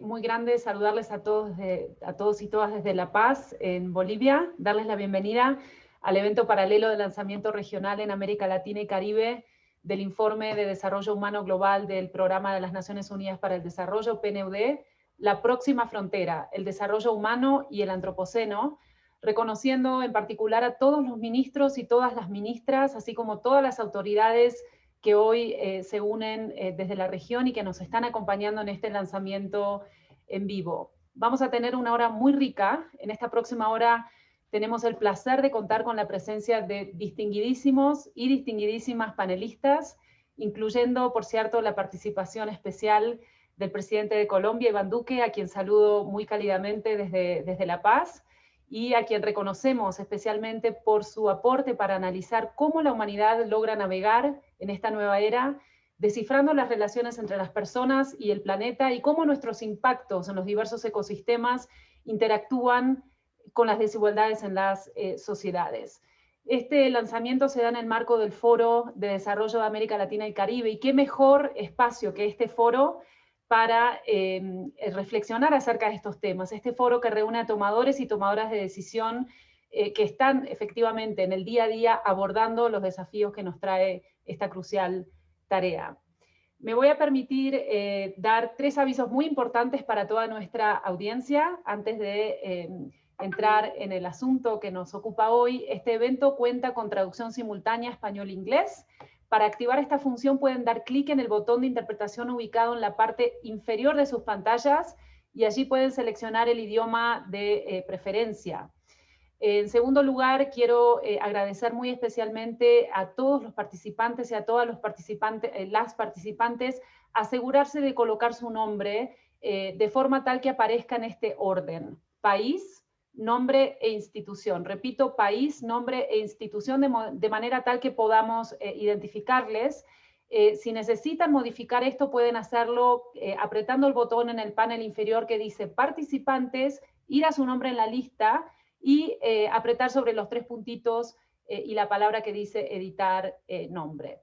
muy grande saludarles a todos y todas desde La Paz, en Bolivia, darles la bienvenida al evento paralelo de lanzamiento regional en América Latina y Caribe del Informe de Desarrollo Humano Global del Programa de las Naciones Unidas para el Desarrollo, PNUD, La Próxima Frontera, el Desarrollo Humano y el Antropoceno, reconociendo en particular a todos los ministros y todas las ministras, así como todas las autoridades que hoy se unen desde la región y que nos están acompañando en este lanzamiento en vivo. Vamos a tener una hora muy rica. En esta próxima hora tenemos el placer de contar con la presencia de distinguidísimos y distinguidísimas panelistas, incluyendo, por cierto, la participación especial del presidente de Colombia, Iván Duque, a quien saludo muy cálidamente desde La Paz, y a quien reconocemos especialmente por su aporte para analizar cómo la humanidad logra navegar en esta nueva era, descifrando las relaciones entre las personas y el planeta y cómo nuestros impactos en los diversos ecosistemas interactúan con las desigualdades en las sociedades. Este lanzamiento se da en el marco del Foro de Desarrollo de América Latina y Caribe, y qué mejor espacio que este foro para reflexionar acerca de estos temas. Este foro que reúne a tomadores y tomadoras de decisión que están efectivamente en el día a día abordando los desafíos que nos trae esta crucial tarea. Me voy a permitir dar 3 avisos muy importantes para toda nuestra audiencia antes de entrar en el asunto que nos ocupa hoy. Este evento cuenta con traducción simultánea español-inglés. Para activar esta función pueden dar clic en el botón de interpretación ubicado en la parte inferior de sus pantallas y allí pueden seleccionar el idioma de preferencia. En segundo lugar, quiero agradecer muy especialmente a todos los participantes y a todas los las participantes, asegurarse de colocar su nombre de forma tal que aparezca en este orden: país, nombre e institución. Repito, país, nombre e institución, de manera tal que podamos identificarles. Si necesitan modificar esto, pueden hacerlo apretando el botón en el panel inferior que dice participantes, ir a su nombre en la lista y apretar sobre los 3 puntitos y la palabra que dice editar nombre.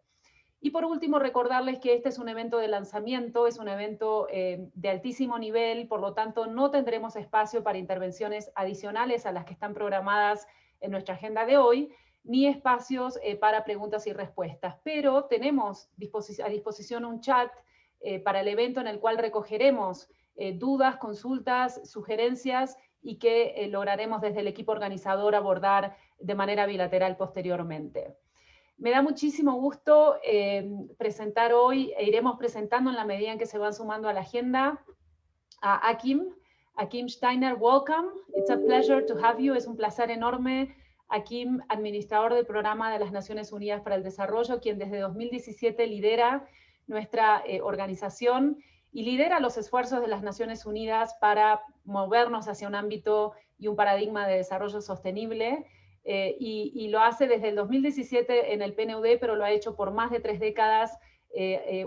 Y por último, recordarles que este es un evento de lanzamiento, es un evento de altísimo nivel, por lo tanto no tendremos espacio para intervenciones adicionales a las que están programadas en nuestra agenda de hoy, ni espacios para preguntas y respuestas. Pero tenemos a disposición un chat para el evento en el cual recogeremos dudas, consultas, sugerencias y que lograremos desde el equipo organizador abordar de manera bilateral posteriormente. Me da muchísimo gusto presentar hoy, e iremos presentando en la medida en que se van sumando a la agenda, a Akim Steiner. Welcome, it's a pleasure to have you, es un placer enorme. Akim, administrador del Programa de las Naciones Unidas para el Desarrollo, quien desde 2017 lidera nuestra organización y lidera los esfuerzos de las Naciones Unidas para movernos hacia un ámbito y un paradigma de desarrollo sostenible. Y lo hace desde el 2017 en el PNUD, pero lo ha hecho por más de 3 décadas,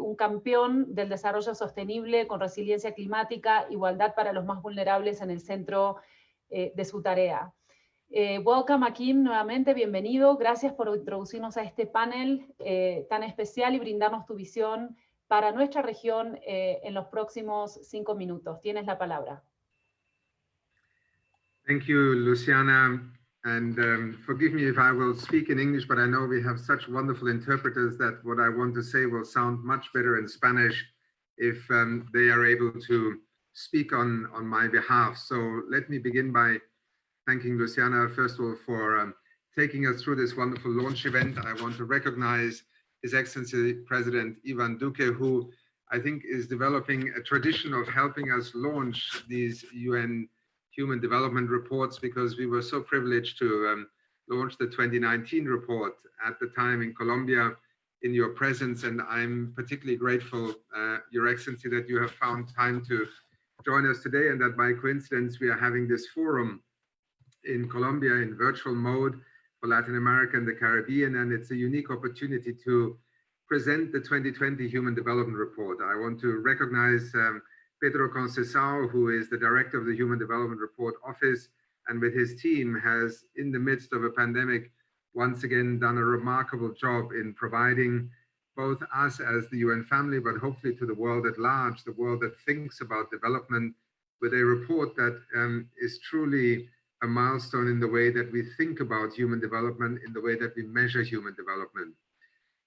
un campeón del desarrollo sostenible con resiliencia climática, igualdad para los más vulnerables en el centro de su tarea. Welcome, Akim, nuevamente, bienvenido. Gracias por introducirnos a este panel tan especial y brindarnos tu visión para nuestra región en los próximos 5 minutos. Tienes la palabra. Thank you, Luciana. And forgive me if I will speak in English, but I know we have such wonderful interpreters that what I want to say will sound much better in Spanish if they are able to speak on my behalf. So let me begin by thanking Luciana, first of all, for taking us through this wonderful launch event. I want to recognize His Excellency President Ivan Duque, who I think is developing a tradition of helping us launch these UN Human Development Reports, because we were so privileged to launch the 2019 report at the time in Colombia in your presence. And I'm particularly grateful, Your Excellency, that you have found time to join us today, and that by coincidence we are having this forum in Colombia in virtual mode for Latin America and the Caribbean. And it's a unique opportunity to present the 2020 Human Development Report. I want to recognize Pedro Conceição, who is the director of the Human Development Report Office, and with his team has, in the midst of a pandemic, once again done a remarkable job in providing both us as the UN family, but hopefully to the world at large, the world that thinks about development, with a report that is truly a milestone in the way that we think about human development, in the way that we measure human development.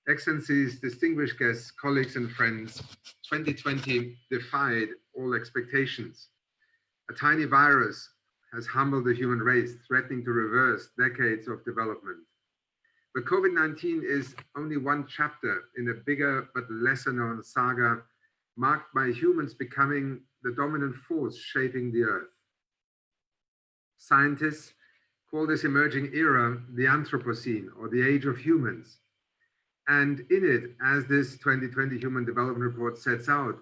Excellencies, distinguished guests, colleagues and friends, 2020 defied all expectations. A tiny virus has humbled the human race, threatening to reverse decades of development. But COVID-19 is only one chapter in a bigger but lesser known saga marked by humans becoming the dominant force shaping the Earth. Scientists call this emerging era the Anthropocene, or the age of humans. And in it, as this 2020 Human Development Report sets out,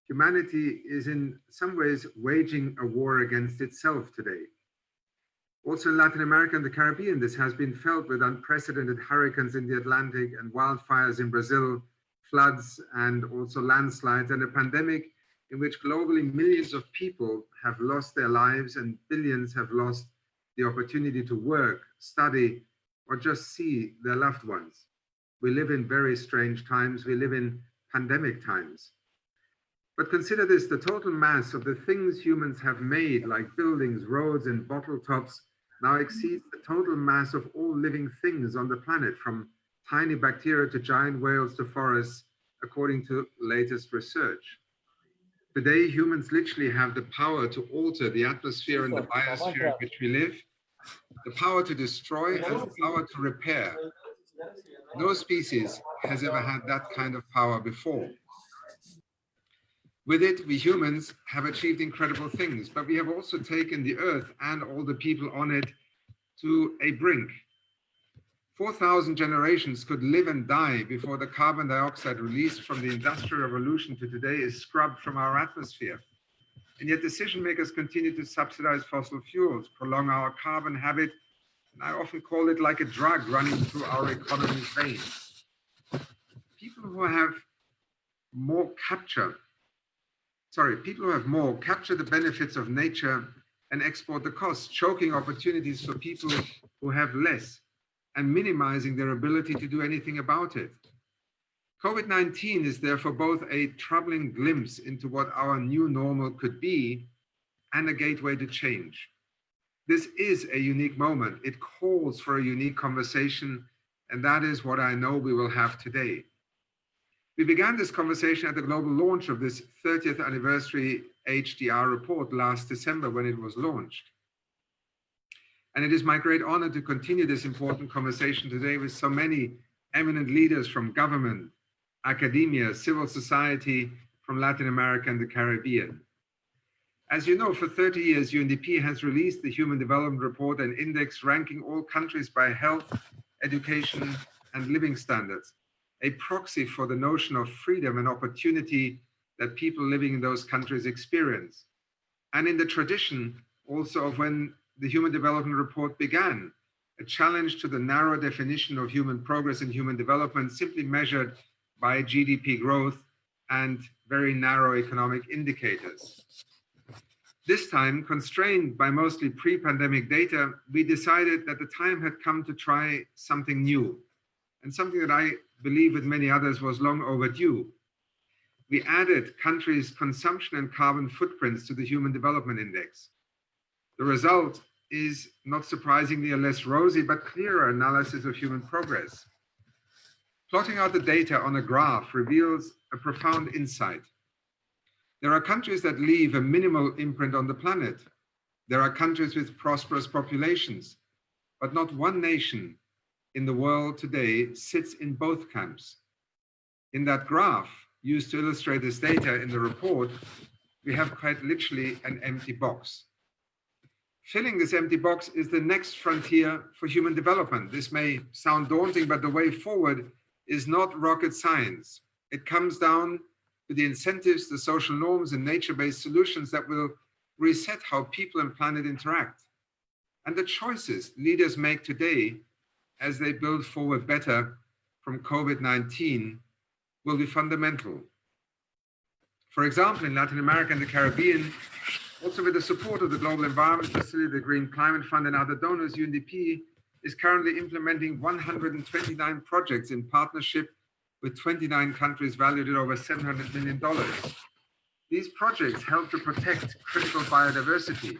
humanity is in some ways waging a war against itself today. Also in Latin America and the Caribbean, this has been felt with unprecedented hurricanes in the Atlantic and wildfires in Brazil, floods and also landslides, and a pandemic in which globally millions of people have lost their lives and billions have lost the opportunity to work, study, or just see their loved ones. We live in very strange times. We live in pandemic times. But consider this, the total mass of the things humans have made, like buildings, roads, and bottle tops, now exceeds the total mass of all living things on the planet, from tiny bacteria to giant whales to forests, according to latest research. Today, humans literally have the power to alter the atmosphere and the biosphere in which we live, the power to destroy and the power to repair. No species has ever had that kind of power before. With it, we humans have achieved incredible things, but we have also taken the Earth and all the people on it to a brink. 4,000 generations could live and die before the carbon dioxide released from the Industrial Revolution to today is scrubbed from our atmosphere. And yet decision makers continue to subsidize fossil fuels, prolong our carbon habit, and I often call it like a drug running through our economy's veins. People who have more capture the benefits of nature and export the costs, choking opportunities for people who have less and minimizing their ability to do anything about it. COVID-19 is therefore both a troubling glimpse into what our new normal could be and a gateway to change. This is a unique moment. It calls for a unique conversation, and that is what I know we will have today. We began this conversation at the global launch of this 30th anniversary HDR report last December when it was launched. And it is my great honor to continue this important conversation today with so many eminent leaders from government, academia, civil society, from Latin America and the Caribbean. As you know, for 30 years, UNDP has released the Human Development Report and Index ranking all countries by health, education, and living standards, a proxy for the notion of freedom and opportunity that people living in those countries experience. And in the tradition also of when the Human Development Report began, a challenge to the narrow definition of human progress and human development simply measured by GDP growth and very narrow economic indicators. This time, constrained by mostly pre-pandemic data, we decided that the time had come to try something new, and something that I believe with many others was long overdue. We added countries' consumption and carbon footprints to the Human Development Index. The result is, not surprisingly, a less rosy but clearer analysis of human progress. Plotting out the data on a graph reveals a profound insight. There are countries that leave a minimal imprint on the planet. There are countries with prosperous populations, but not one nation in the world today sits in both camps. In that graph, used to illustrate this data in the report, we have quite literally an empty box. Filling this empty box is the next frontier for human development. This may sound daunting, but the way forward is not rocket science. It comes down to the incentives, the social norms, and nature-based solutions that will reset how people and planet interact. And the choices leaders make today as they build forward better from COVID-19 will be fundamental. For example, in Latin America and the Caribbean, also with the support of the Global Environment Facility, the Green Climate Fund, and other donors, UNDP is currently implementing 129 projects in partnership with 29 countries valued at over $700 million. These projects help to protect critical biodiversity,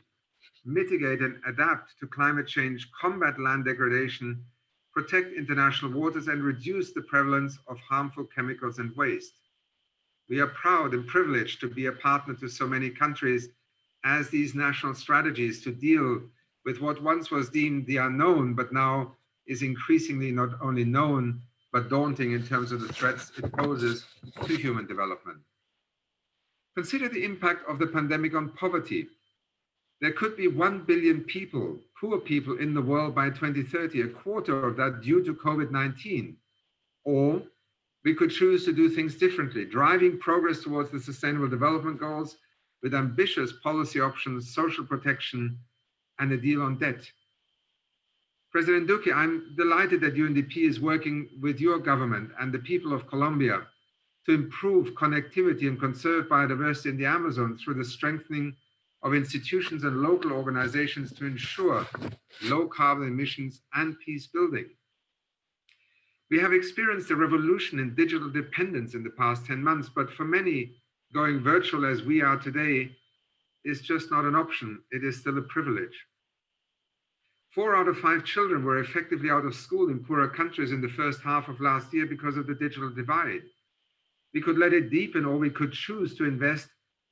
mitigate and adapt to climate change, combat land degradation, protect international waters, and reduce the prevalence of harmful chemicals and waste. We are proud and privileged to be a partner to so many countries as these national strategies to deal with what once was deemed the unknown, but now is increasingly not only known, but daunting in terms of the threats it poses to human development. Consider the impact of the pandemic on poverty. There could be 1 billion people, poor people in the world by 2030, a quarter of that due to COVID-19. Or we could choose to do things differently, driving progress towards the Sustainable Development Goals with ambitious policy options, social protection, and a deal on debt. President Duque, I'm delighted that UNDP is working with your government and the people of Colombia to improve connectivity and conserve biodiversity in the Amazon through the strengthening of institutions and local organizations to ensure low carbon emissions and peace building. We have experienced a revolution in digital dependence in the past 10 months, but for many, going virtual as we are today is just not an option. It is still a privilege. 4 out of 5 children were effectively out of school in poorer countries in the first half of last year because of the digital divide. We could let it deepen, or we could choose to invest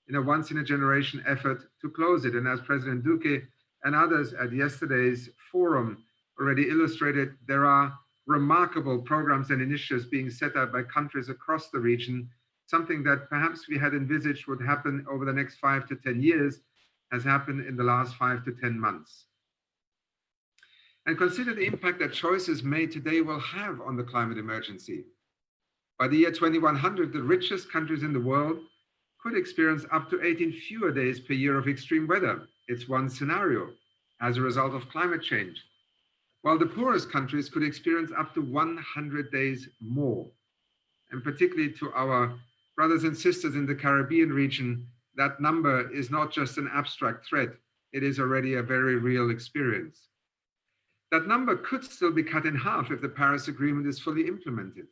in a once-in-a-generation effort to close it. And as President Duque and others at yesterday's forum already illustrated, there are remarkable programs and initiatives being set up by countries across the region, something that perhaps we had envisaged would happen over the next 5 to 10 years has happened in the last 5 to 10 months. And consider the impact that choices made today will have on the climate emergency. By the year 2100, the richest countries in the world could experience up to 18 fewer days per year of extreme weather. It's one scenario as a result of climate change. While the poorest countries could experience up to 100 days more. And particularly to our brothers and sisters in the Caribbean region, that number is not just an abstract threat, it is already a very real experience. That number could still be cut in half if the Paris Agreement is fully implemented.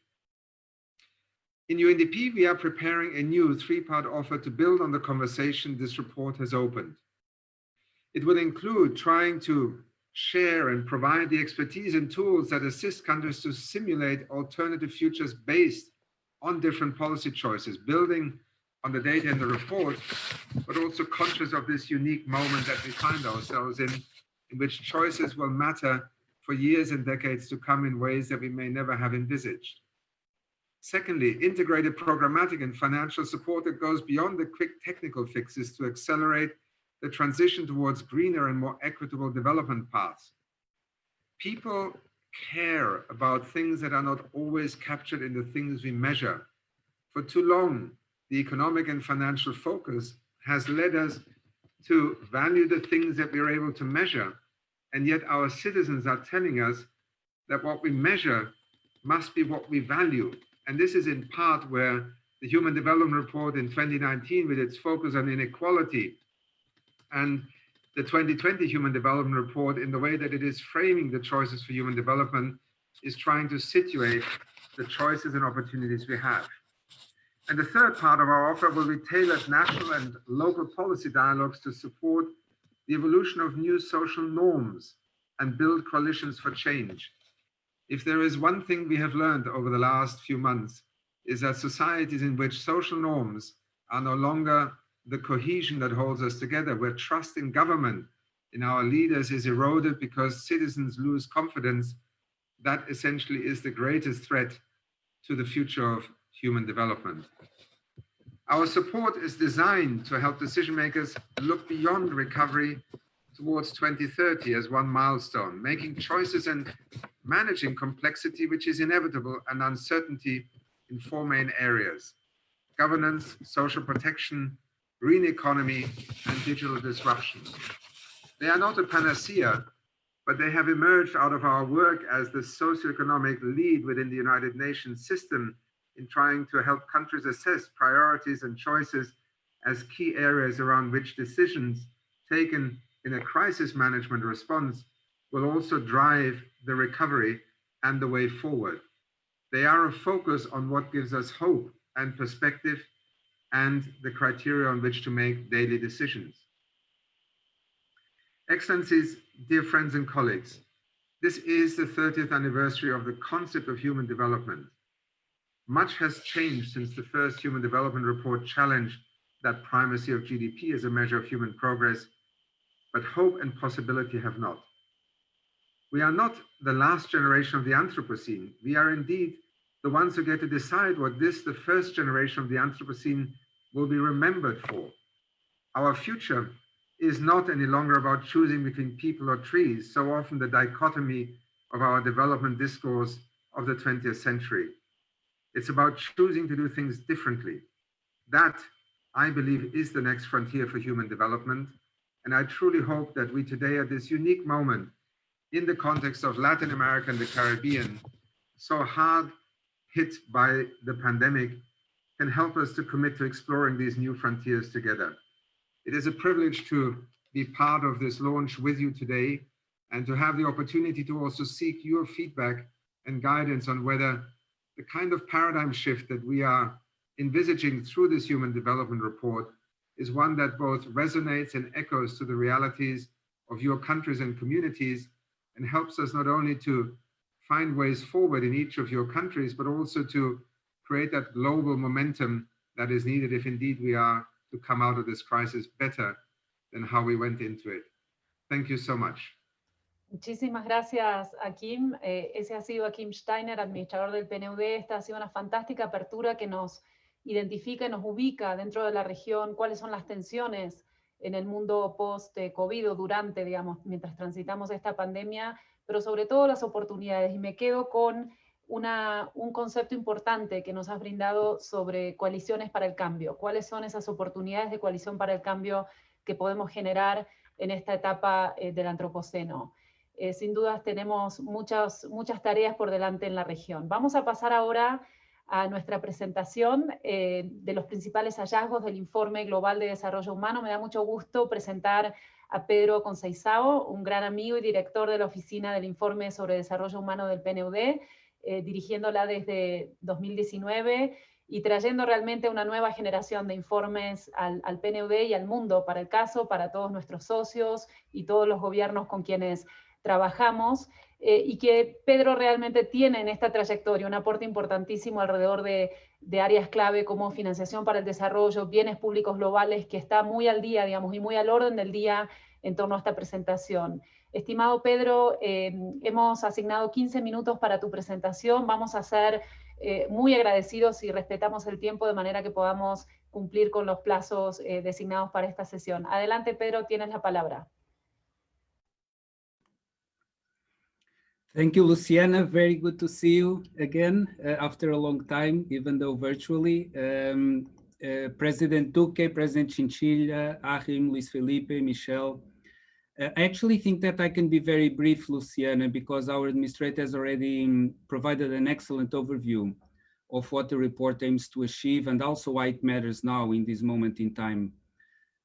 In UNDP, we are preparing a new 3-part offer to build on the conversation this report has opened. It will include trying to share and provide the expertise and tools that assist countries to simulate alternative futures based on different policy choices, building on the data in the report, but also conscious of this unique moment that we find ourselves in which choices will matter for years and decades to come in ways that we may never have envisaged. Secondly, integrated programmatic and financial support that goes beyond the quick technical fixes to accelerate the transition towards greener and more equitable development paths. People care about things that are not always captured in the things we measure. For too long, the economic and financial focus has led us to value the things that we are able to measure, and yet our citizens are telling us that what we measure must be what we value. And this is in part where the Human Development Report in 2019, with its focus on inequality, and the 2020 Human Development Report, in the way that it is framing the choices for human development, is trying to situate the choices and opportunities we have. And the third part of our offer will be tailored national and local policy dialogues to support the evolution of new social norms and build coalitions for change. If there is one thing we have learned over the last few months, is that societies in which social norms are no longer the cohesion that holds us together, where trust in government, in our leaders, is eroded because citizens lose confidence, that essentially is the greatest threat to the future of human development. Our support is designed to help decision makers look beyond recovery towards 2030 as one milestone, making choices and managing complexity, which is inevitable, and uncertainty in 4 main areas: governance, social protection, green economy, and digital disruption. They are not a panacea, but they have emerged out of our work as the socioeconomic lead within the United Nations system in trying to help countries assess priorities and choices as key areas around which decisions taken in a crisis management response will also drive the recovery and the way forward. They are a focus on what gives us hope and perspective and the criteria on which to make daily decisions. Excellencies, dear friends and colleagues, this is the 30th anniversary of the concept of human development. Much has changed since the first Human Development Report challenged that primacy of GDP as a measure of human progress, but hope and possibility have not. We are not the last generation of the Anthropocene. We are indeed the ones who get to decide what this, the first generation of the Anthropocene, will be remembered for. Our future is not any longer about choosing between people or trees, so often the dichotomy of our development discourse of the 20th century. It's about choosing to do things differently. That, I believe, is the next frontier for human development. And I truly hope that we today, at this unique moment, in the context of Latin America and the Caribbean, so hard hit by the pandemic, can help us to commit to exploring these new frontiers together. It is a privilege to be part of this launch with you today and to have the opportunity to also seek your feedback and guidance on whether the kind of paradigm shift that we are envisaging through this Human Development Report is one that both resonates and echoes to the realities of your countries and communities, and helps us not only to find ways forward in each of your countries, but also to create that global momentum that is needed if indeed we are to come out of this crisis better than how we went into it. Thank you so much. Muchísimas gracias, Akim. Ese ha sido Akim Steiner, administrador del PNUD. Esta ha sido una fantástica apertura que nos identifica y nos ubica dentro de la región, cuáles son las tensiones en el mundo post-COVID o durante, digamos, mientras transitamos esta pandemia, pero sobre todo las oportunidades. Y me quedo con un concepto importante que nos has brindado sobre coaliciones para el cambio. ¿Cuáles son esas oportunidades de coalición para el cambio que podemos generar en esta etapa del Antropoceno? Sin dudas tenemos muchas tareas por delante en la región. Vamos a pasar ahora a nuestra presentación de los principales hallazgos del Informe Global de Desarrollo Humano. Me da mucho gusto presentar a Pedro Conceizao, un gran amigo y director de la Oficina del Informe sobre Desarrollo Humano del PNUD, dirigiéndola desde 2019 y trayendo realmente una nueva generación de informes al PNUD y al mundo, para el caso, para todos nuestros socios y todos los gobiernos con quienes trabajamos, y que Pedro realmente tiene en esta trayectoria un aporte importantísimo alrededor de áreas clave como financiación para el desarrollo, bienes públicos globales, que está muy al día, digamos, y muy al orden del día en torno a esta presentación. Estimado Pedro, hemos asignado 15 minutos para tu presentación. Vamos a ser muy agradecidos si respetamos el tiempo de manera que podamos cumplir con los plazos designados para esta sesión. Adelante, Pedro, tienes la palabra. Thank you, Luciana. Very good to see you again after a long time, even though virtually. President Duque, President Chinchilla, Achim, Luis Felipe, Michelle. I actually think that I can be very brief, Luciana, because our administrator has already provided an excellent overview of what the report aims to achieve and also why it matters now in this moment in time.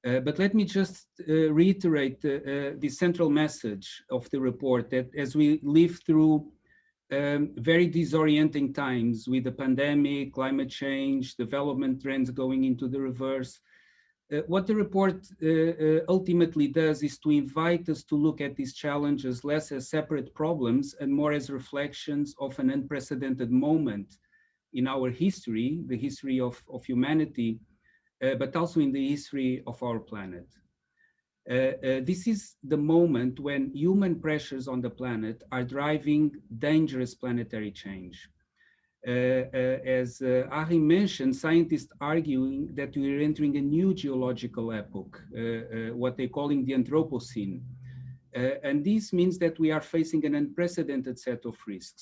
But let me just reiterate the central message of the report, that as we live through very disorienting times with the pandemic, climate change, development trends going into the reverse, what the report ultimately does is to invite us to look at these challenges less as separate problems and more as reflections of an unprecedented moment in our history, the history of humanity, but also in the history of our planet. This is the moment when human pressures on the planet are driving dangerous planetary change. As Achim mentioned, scientists arguing that we are entering a new geological epoch, what they're calling the Anthropocene. And this means that we are facing an unprecedented set of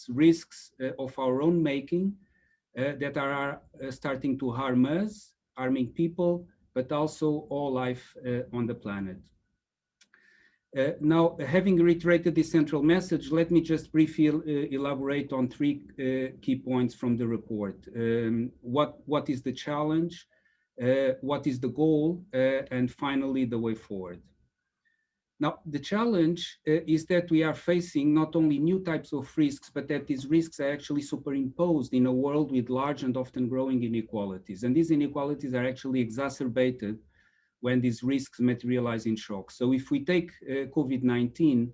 risks of our own making that are starting to harm us, harming people, but also all life on the planet. Now, having reiterated this central message, let me just briefly elaborate on three key points from the report. What is the challenge? What is the goal? And finally, the way forward. Now, the challenge is that we are facing not only new types of risks, but that these risks are actually superimposed in a world with large and often growing inequalities. And these inequalities are actually exacerbated when these risks materialize in shocks. So if we take COVID-19,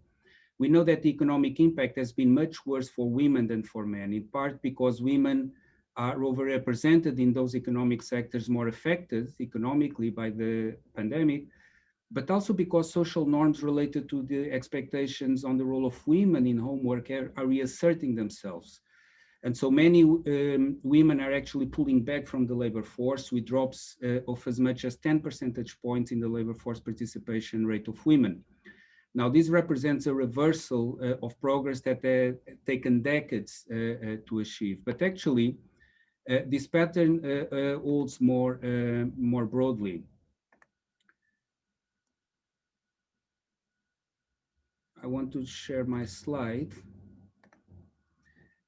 we know that the economic impact has been much worse for women than for men, in part because women are overrepresented in those economic sectors more affected economically by the pandemic, but also because social norms related to the expectations on the role of women in home work are reasserting themselves. And so many women are actually pulling back from the labor force with drops of as much as 10 percentage points in the labor force participation rate of women. Now, this represents a reversal of progress that had taken decades to achieve. But actually, this pattern holds more broadly. I want to share my slide.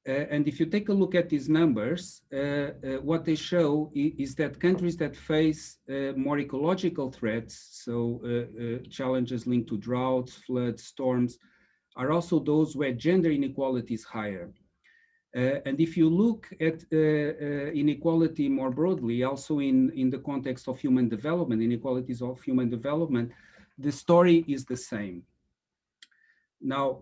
And if you take a look at these numbers, what they show is that countries that face more ecological threats, so challenges linked to droughts, floods, storms, are also those where gender inequality is higher. And if you look at inequality more broadly, also in the context of human development, inequalities of human development, the story is the same. Now,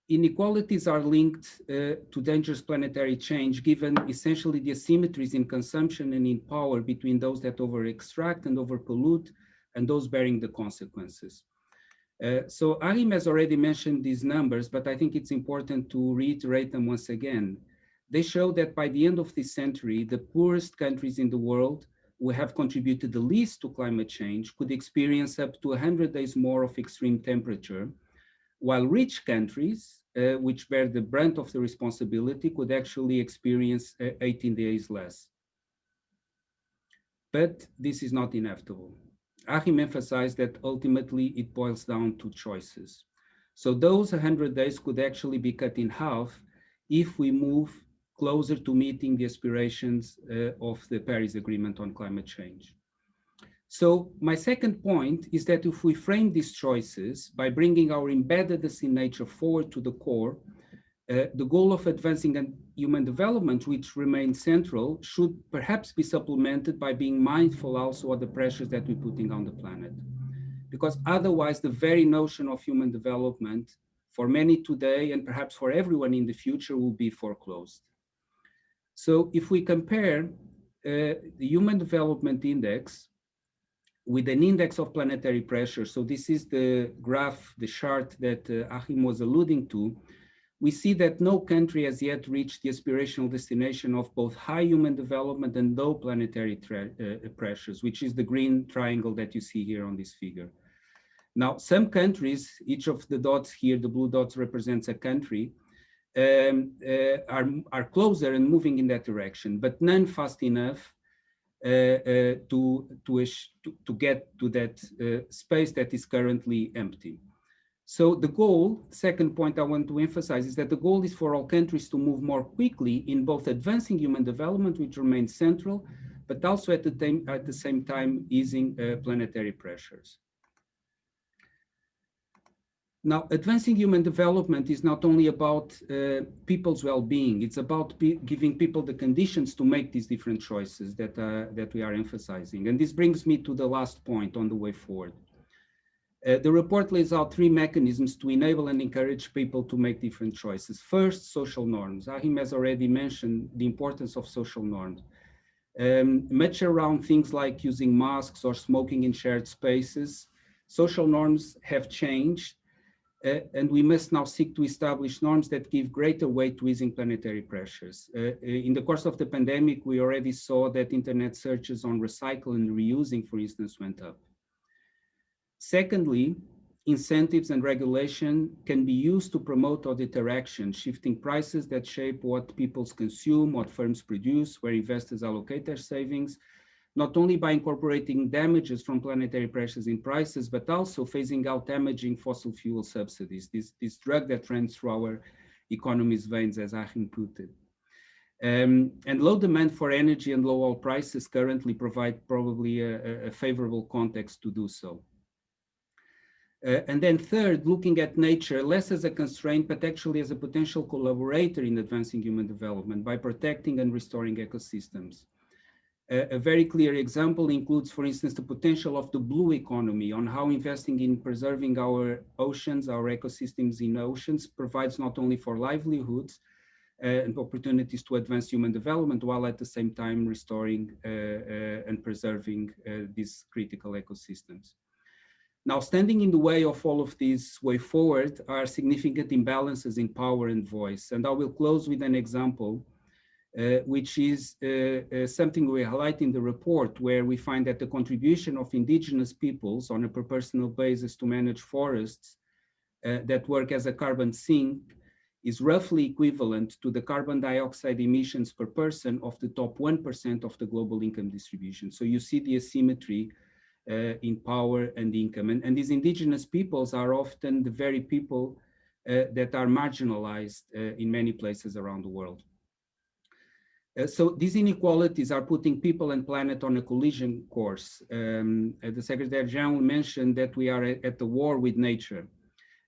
inequalities are linked to dangerous planetary change, given essentially the asymmetries in consumption and in power between those that over-extract and over-pollute and those bearing the consequences. So Arim has already mentioned these numbers, but I think it's important to reiterate them once again. They show that by the end of this century, the poorest countries in the world who have contributed the least to climate change could experience up to 100 days more of extreme temperature, while rich countries, which bear the brunt of the responsibility, could actually experience 18 days less. But this is not inevitable. Achim emphasized that ultimately it boils down to choices. So those 100 days could actually be cut in half if we move closer to meeting the aspirations of the Paris Agreement on climate change. So my second point is that if we frame these choices by bringing our embeddedness in nature forward to the core, the goal of advancing human development, which remains central, should perhaps be supplemented by being mindful also of the pressures that we're putting on the planet. Because otherwise, the very notion of human development for many today and perhaps for everyone in the future will be foreclosed. So if we compare the Human Development Index with an index of planetary pressure, so this is the graph, the chart that Achim was alluding to, we see that no country has yet reached the aspirational destination of both high human development and low planetary pressures, which is the green triangle that you see here on this figure. Now, some countries, each of the dots here, the blue dots represents a country, are closer and moving in that direction, but none fast enough to get to that space that is currently empty. So the goal, second point I want to emphasize, is that the goal is for all countries to move more quickly in both advancing human development, which remains central, but also at the same time easing planetary pressures. Now, advancing human development is not only about people's well-being, it's about giving people the conditions to make these different choices that we are emphasizing. And this brings me to the last point on the way forward. The report lays out three mechanisms to enable and encourage people to make different choices. First, social norms. Achim has already mentioned the importance of social norms. Much around things like using masks or smoking in shared spaces, social norms have changed, and we must now seek to establish norms that give greater weight to easing planetary pressures. In the course of the pandemic, we already saw that internet searches on recycle and reusing, for instance, went up. Secondly, incentives and regulation can be used to promote audit interaction, shifting prices that shape what people consume, what firms produce, where investors allocate their savings, not only by incorporating damages from planetary pressures in prices, but also phasing out damaging fossil fuel subsidies, this drug that runs through our economy's veins, as Achim put it. And low demand for energy and low oil prices currently provide probably a favorable context to do so. And then third, looking at nature less as a constraint, but actually as a potential collaborator in advancing human development by protecting and restoring ecosystems. A very clear example includes, for instance, the potential of the blue economy on how investing in preserving our oceans, our ecosystems in oceans provides not only for livelihoods and opportunities to advance human development, while at the same time restoring and preserving these critical ecosystems. Now, standing in the way of all of this way forward are significant imbalances in power and voice. And I will close with an example, which is something we highlight in the report, where we find that the contribution of indigenous peoples on a per personal basis to manage forests that work as a carbon sink is roughly equivalent to the carbon dioxide emissions per person of the top 1% of the global income distribution. So you see the asymmetry in power and income. And these indigenous peoples are often the very people that are marginalized in many places around the world. So these inequalities are putting people and planet on a collision course. The Secretary General mentioned that we are at the war with nature,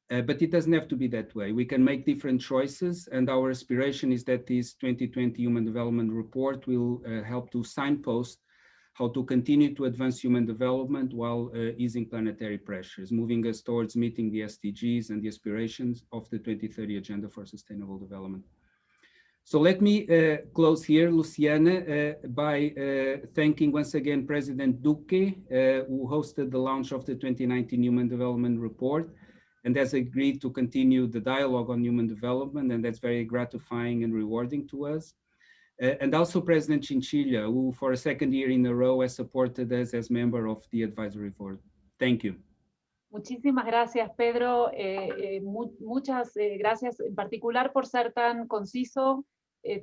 but it doesn't have to be that way. We can make different choices, and our aspiration is that this 2020 Human Development Report will help to signpost how to continue to advance human development while easing planetary pressures, moving us towards meeting the SDGs and the aspirations of the 2030 Agenda for Sustainable Development. So let me close here, Luciana, by thanking once again President Duque, who hosted the launch of the 2019 Human Development Report and has agreed to continue the dialogue on human development, and that's very gratifying and rewarding to us. And also President Chinchilla, who for a second year in a row has supported us as member of the advisory board. Thank you. Muchísimas gracias, Pedro. Muchas gracias en particular por ser tan conciso,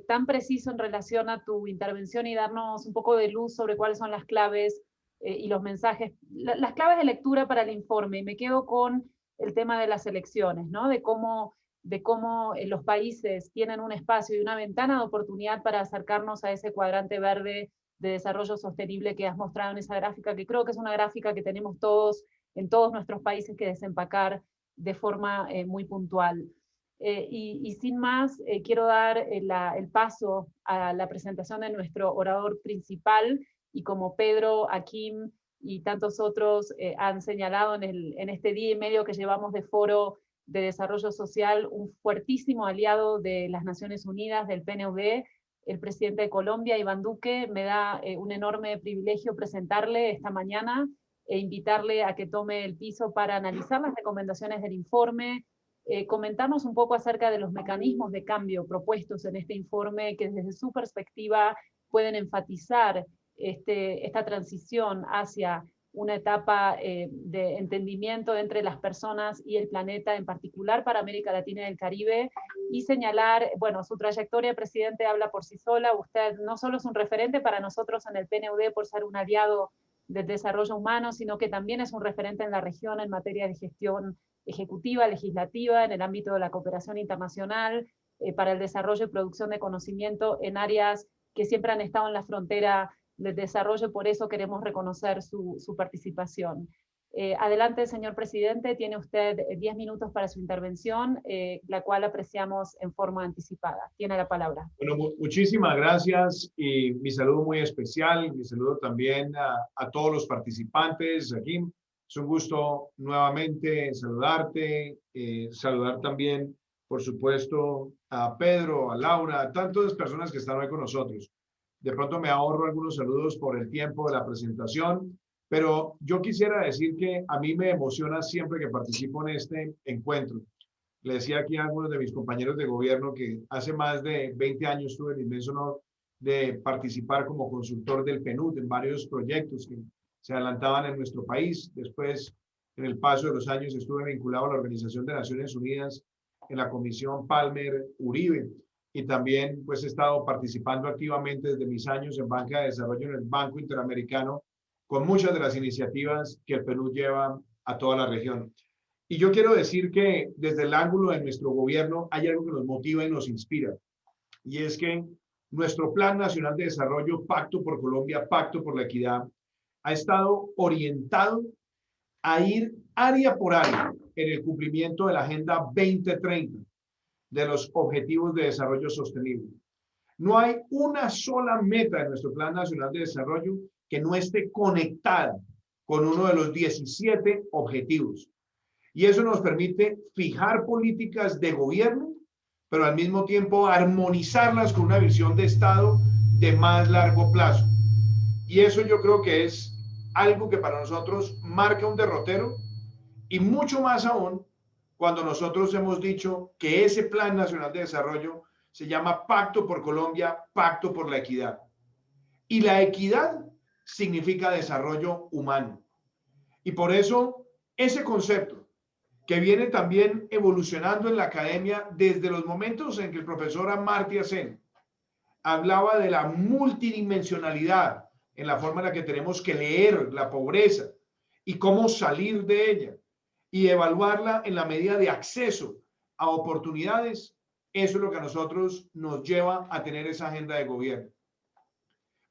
tan preciso en relación a tu intervención y darnos un poco de luz sobre cuáles son las claves y los mensajes, las claves de lectura para el informe. Y me quedo con el tema de las elecciones, ¿no? De cómo los países tienen un espacio y una ventana de oportunidad para acercarnos a ese cuadrante verde de desarrollo sostenible que has mostrado en esa gráfica, que creo que es una gráfica que tenemos todos en todos nuestros países que desempacar de forma muy puntual. Y sin más, quiero dar el paso a la presentación de nuestro orador principal, y como Pedro, Akim y tantos otros han señalado en este día y medio que llevamos de Foro de Desarrollo Social, un fuertísimo aliado de las Naciones Unidas, del PNUD, el presidente de Colombia, Iván Duque. Me da un enorme privilegio presentarle esta mañana e invitarle a que tome el piso para analizar las recomendaciones del informe, comentarnos un poco acerca de los mecanismos de cambio propuestos en este informe, que desde su perspectiva pueden enfatizar esta transición hacia una etapa de entendimiento entre las personas y el planeta, en particular para América Latina y el Caribe, y señalar, bueno, su trayectoria, presidente, habla por sí sola. Usted no solo es un referente para nosotros en el PNUD por ser un aliado del desarrollo humano, sino que también es un referente en la región en materia de gestión ejecutiva, legislativa, en el ámbito de la cooperación internacional, para el desarrollo y producción de conocimiento en áreas que siempre han estado en la frontera del desarrollo, por eso queremos reconocer su participación. Adelante, señor presidente, tiene usted 10 minutos para su intervención, la cual apreciamos en forma anticipada. Tiene la palabra. Bueno, muchísimas gracias, y mi saludo muy especial, mi saludo también a todos los participantes aquí. Es un gusto nuevamente saludarte, saludar también, por supuesto, a Pedro, a Laura, a tantas personas que están hoy con nosotros. De pronto me ahorro algunos saludos por el tiempo de la presentación, pero yo quisiera decir que a mí me emociona siempre que participo en este encuentro. Le decía aquí a algunos de mis compañeros de gobierno que hace más de 20 años tuve el inmenso honor de participar como consultor del PNUD en varios proyectos que se adelantaban en nuestro país. Después, en el paso de los años, estuve vinculado a la Organización de Naciones Unidas en la Comisión Palmer-Uribe, y también pues he estado participando activamente desde mis años en banca de desarrollo en el Banco Interamericano con muchas de las iniciativas que el Perú lleva a toda la región. Y yo quiero decir que desde el ángulo de nuestro gobierno hay algo que nos motiva y nos inspira, y es que nuestro Plan Nacional de Desarrollo, Pacto por Colombia, Pacto por la Equidad, ha estado orientado a ir área por área en el cumplimiento de la Agenda 2030 de los Objetivos de Desarrollo Sostenible. No hay una sola meta de nuestro Plan Nacional de Desarrollo que no esté conectada con uno de los 17 objetivos. Y eso nos permite fijar políticas de gobierno, pero al mismo tiempo armonizarlas con una visión de Estado de más largo plazo. Y eso yo creo que es algo que para nosotros marca un derrotero, y mucho más aún cuando nosotros hemos dicho que ese Plan Nacional de Desarrollo se llama Pacto por Colombia, Pacto por la Equidad. Y la equidad significa desarrollo humano. Y por eso ese concepto, que viene también evolucionando en la academia desde los momentos en que el profesor Amartya Sen hablaba de la multidimensionalidad en la forma en la que tenemos que leer la pobreza y cómo salir de ella y evaluarla en la medida de acceso a oportunidades. Eso es lo que a nosotros nos lleva a tener esa agenda de gobierno.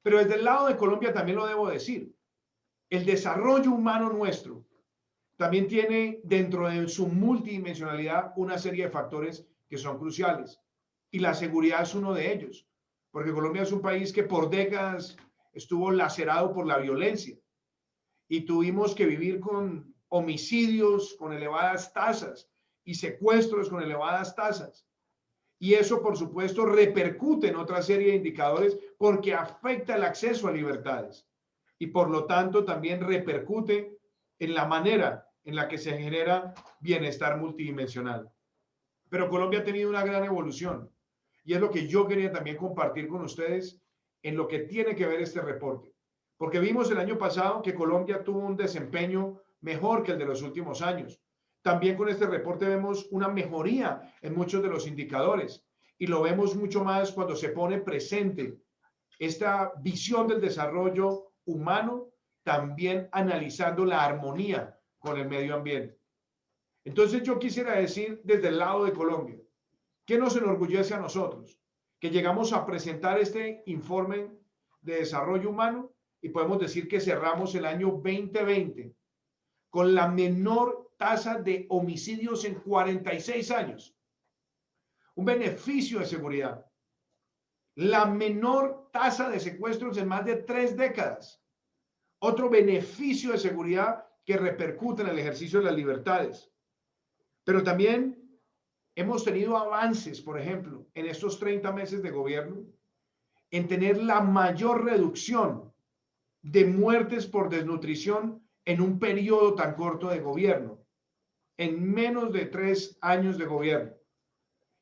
Pero desde el lado de Colombia también lo debo decir, el desarrollo humano nuestro también tiene dentro de su multidimensionalidad una serie de factores que son cruciales, y la seguridad es uno de ellos, porque Colombia es un país que por décadas estuvo lacerado por la violencia y tuvimos que vivir con homicidios con elevadas tasas y secuestros con elevadas tasas. Y eso, por supuesto, repercute en otra serie de indicadores porque afecta el acceso a libertades y, por lo tanto, también repercute en la manera en la que se genera bienestar multidimensional. Pero Colombia ha tenido una gran evolución y es lo que yo quería también compartir con ustedes en lo que tiene que ver este reporte. Porque vimos el año pasado que Colombia tuvo un desempeño mejor que el de los últimos años. También con este reporte vemos una mejoría en muchos de los indicadores y lo vemos mucho más cuando se pone presente esta visión del desarrollo humano, también analizando la armonía con el medio ambiente. Entonces yo quisiera decir desde el lado de Colombia, ¿qué nos enorgullece a nosotros? Que llegamos a presentar este informe de desarrollo humano y podemos decir que cerramos el año 2020 con la menor tasa de homicidios en 46 años. Un beneficio de seguridad. La menor tasa de secuestros en más de 3 décadas. Otro beneficio de seguridad que repercute en el ejercicio de las libertades. Pero también hemos tenido avances, por ejemplo, en estos 30 meses de gobierno, en tener la mayor reducción de muertes por desnutrición en un periodo tan corto de gobierno, en menos de 3 años de gobierno.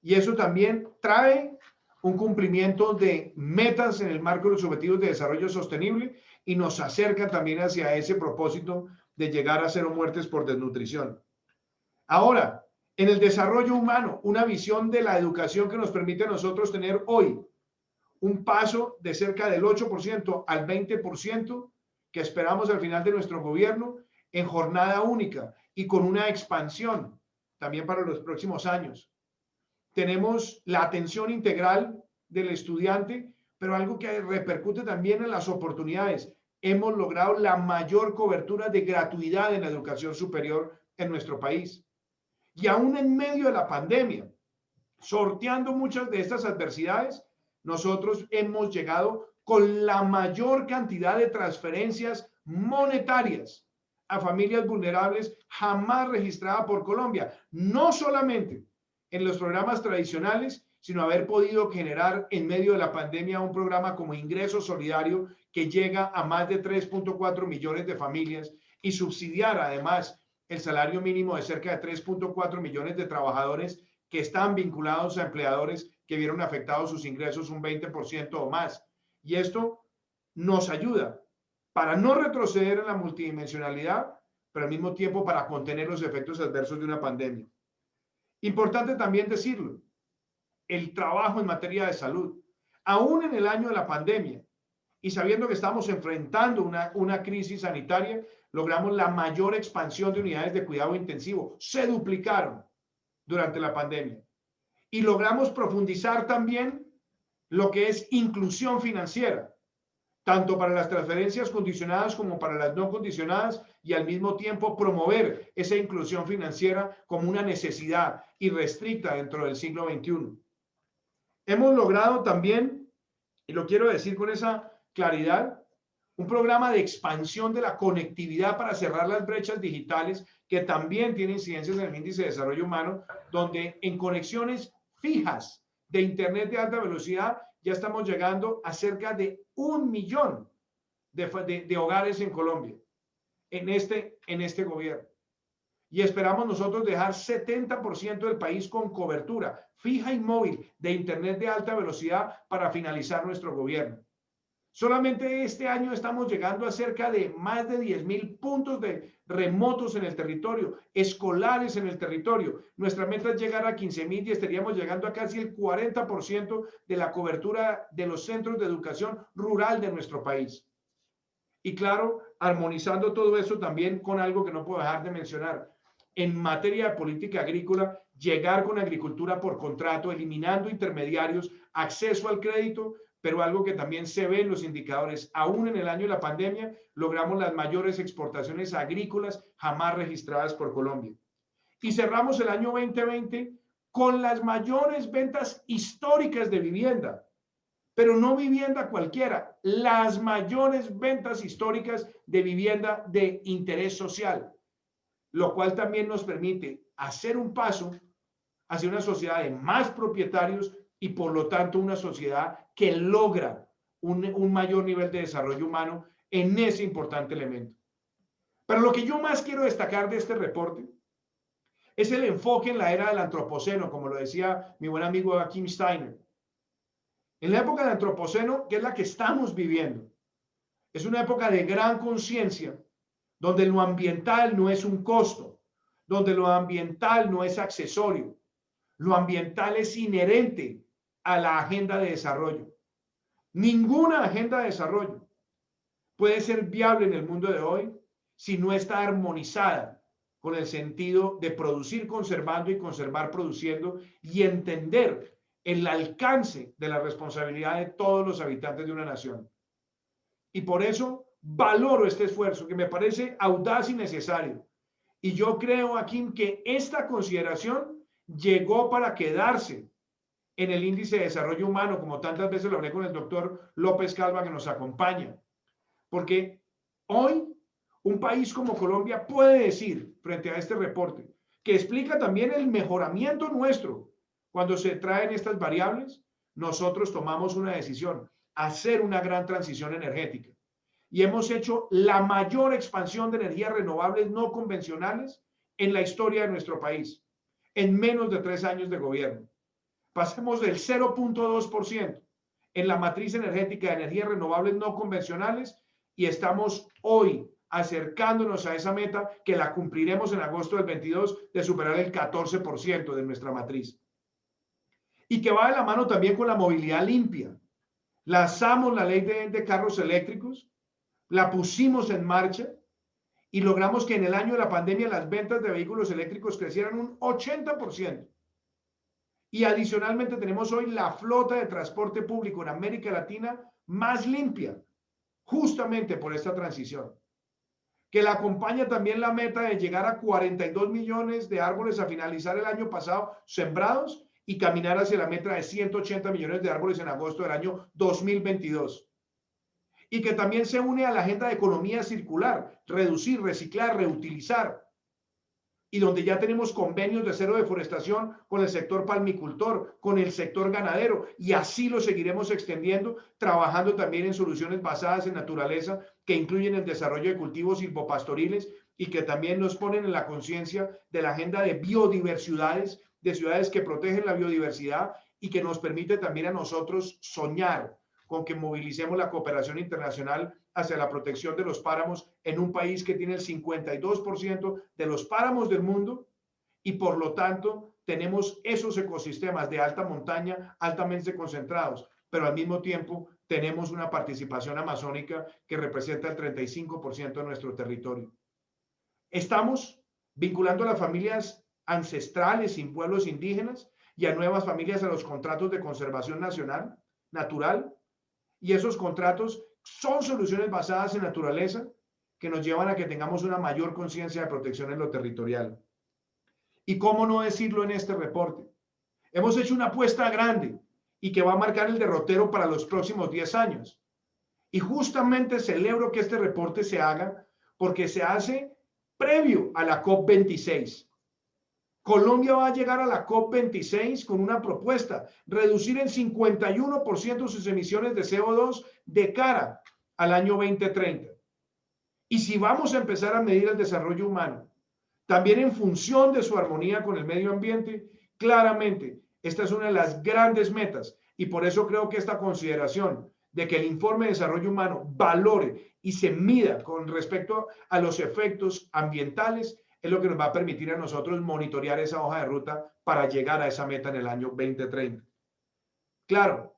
Y eso también trae un cumplimiento de metas en el marco de los Objetivos de Desarrollo Sostenible y nos acerca también hacia ese propósito de llegar a 0 muertes por desnutrición. Ahora, en el desarrollo humano, una visión de la educación que nos permite a nosotros tener hoy un paso de cerca del 8% al 20% que esperamos al final de nuestro gobierno en jornada única y con una expansión también para los próximos años. Tenemos la atención integral del estudiante, pero algo que repercute también en las oportunidades. Hemos logrado la mayor cobertura de gratuidad en la educación superior en nuestro país. Y aún en medio de la pandemia, sorteando muchas de estas adversidades, nosotros hemos llegado con la mayor cantidad de transferencias monetarias a familias vulnerables jamás registrada por Colombia. No solamente en los programas tradicionales, sino haber podido generar en medio de la pandemia un programa como Ingreso Solidario que llega a más de 3.4 millones de familias y subsidiar además el salario mínimo de cerca de 3.4 millones de trabajadores que están vinculados a empleadores que vieron afectados sus ingresos un 20% o más. Y esto nos ayuda para no retroceder en la multidimensionalidad, pero al mismo tiempo para contener los efectos adversos de una pandemia. Importante también decirlo, el trabajo en materia de salud, aún en el año de la pandemia, y sabiendo que estamos enfrentando una crisis sanitaria, logramos la mayor expansión de unidades de cuidado intensivo. Se duplicaron durante la pandemia. Y logramos profundizar también lo que es inclusión financiera. tanto para las transferencias condicionadas como para las no condicionadas, y al mismo tiempo promover esa inclusión financiera como una necesidad irrestricta dentro del siglo XXI. Hemos logrado también, y lo quiero decir con esa claridad, un programa de expansión de la conectividad para cerrar las brechas digitales, que también tiene incidencias en el índice de desarrollo humano, donde en conexiones fijas de Internet de alta velocidad ya estamos llegando a cerca de 1 millón de hogares en Colombia, en este gobierno. Y esperamos nosotros dejar 70% del país con cobertura fija y móvil de Internet de alta velocidad para finalizar nuestro gobierno. Solamente este año estamos llegando a cerca de más de 10.000 puntos de remotos en el territorio, escolares en el territorio. Nuestra meta es llegar a 15.000 y estaríamos llegando a casi el 40% de la cobertura de los centros de educación rural de nuestro país. Y claro, armonizando todo eso también con algo que no puedo dejar de mencionar. En materia de política agrícola, llegar con agricultura por contrato, eliminando intermediarios, acceso al crédito, pero algo que también se ve en los indicadores, aún en el año de la pandemia, logramos las mayores exportaciones agrícolas jamás registradas por Colombia. Y cerramos el año 2020 con las mayores ventas históricas de vivienda, pero no vivienda cualquiera, las mayores ventas históricas de vivienda de interés social, lo cual también nos permite hacer un paso hacia una sociedad de más propietarios y por lo tanto una sociedad que logra un mayor nivel de desarrollo humano en ese importante elemento. Pero lo que yo más quiero destacar de este reporte es el enfoque en la era del Antropoceno, como lo decía mi buen amigo Kim Steiner. En la época del Antropoceno, que es la que estamos viviendo, es una época de gran conciencia, donde lo ambiental no es un costo, donde lo ambiental no es accesorio, lo ambiental es inherente a la agenda de desarrollo. Ninguna agenda de desarrollo puede ser viable en el mundo de hoy si no está armonizada con el sentido de producir conservando y conservar produciendo, y entender el alcance de la responsabilidad de todos los habitantes de una nación. Y por eso valoro este esfuerzo, que me parece audaz y necesario. Y yo creo, aquí, que esta consideración llegó para quedarse en el índice de desarrollo humano, como tantas veces lo hablé con el doctor López Calva, que nos acompaña. Porque hoy un país como Colombia puede decir, frente a este reporte, que explica también el mejoramiento nuestro, cuando se traen estas variables, nosotros tomamos una decisión: hacer una gran transición energética. Y hemos hecho la mayor expansión de energías renovables no convencionales en la historia de nuestro país, en menos de 3 años de gobierno. Pasemos del 0.2% en la matriz energética de energías renovables no convencionales, y estamos hoy acercándonos a esa meta, que la cumpliremos en agosto del 22, de superar el 14% de nuestra matriz. Y que va de la mano también con la movilidad limpia. Lanzamos la ley de carros eléctricos, la pusimos en marcha y logramos que en el año de la pandemia las ventas de vehículos eléctricos crecieran un 80%. Y adicionalmente tenemos hoy la flota de transporte público en América Latina más limpia, justamente por esta transición, que la acompaña también la meta de llegar a 42 millones de árboles a finalizar el año pasado sembrados, y caminar hacia la meta de 180 millones de árboles en agosto del año 2022. Y que también se une a la agenda de economía circular, reducir, reciclar, reutilizar, y donde ya tenemos convenios de cero deforestación con el sector palmicultor, con el sector ganadero, y así lo seguiremos extendiendo, trabajando también en soluciones basadas en naturaleza, que incluyen el desarrollo de cultivos silvopastoriles y que también nos ponen en la conciencia de la agenda de biodiversidades, de ciudades que protegen la biodiversidad, y que nos permite también a nosotros soñar con que movilicemos la cooperación internacional hacia la protección de los páramos en un país que tiene el 52% de los páramos del mundo, y por lo tanto tenemos esos ecosistemas de alta montaña altamente concentrados, pero al mismo tiempo tenemos una participación amazónica que representa el 35% de nuestro territorio. Estamos vinculando a las familias ancestrales y pueblos indígenas y a nuevas familias a los contratos de conservación natural, y esos contratos son soluciones basadas en naturaleza que nos llevan a que tengamos una mayor conciencia de protección en lo territorial. Y cómo no decirlo en este reporte. Hemos hecho una apuesta grande y que va a marcar el derrotero para los próximos 10 años. Y justamente celebro que este reporte se haga porque se hace previo a la COP26. Colombia va a llegar a la COP26 con una propuesta, reducir en 51% sus emisiones de CO2 de cara al año 2030. Y si vamos a empezar a medir el desarrollo humano, también en función de su armonía con el medio ambiente, claramente esta es una de las grandes metas y por eso creo que esta consideración de que el informe de desarrollo humano valore y se mida con respecto a los efectos ambientales es lo que nos va a permitir a nosotros monitorear esa hoja de ruta para llegar a esa meta en el año 2030. Claro,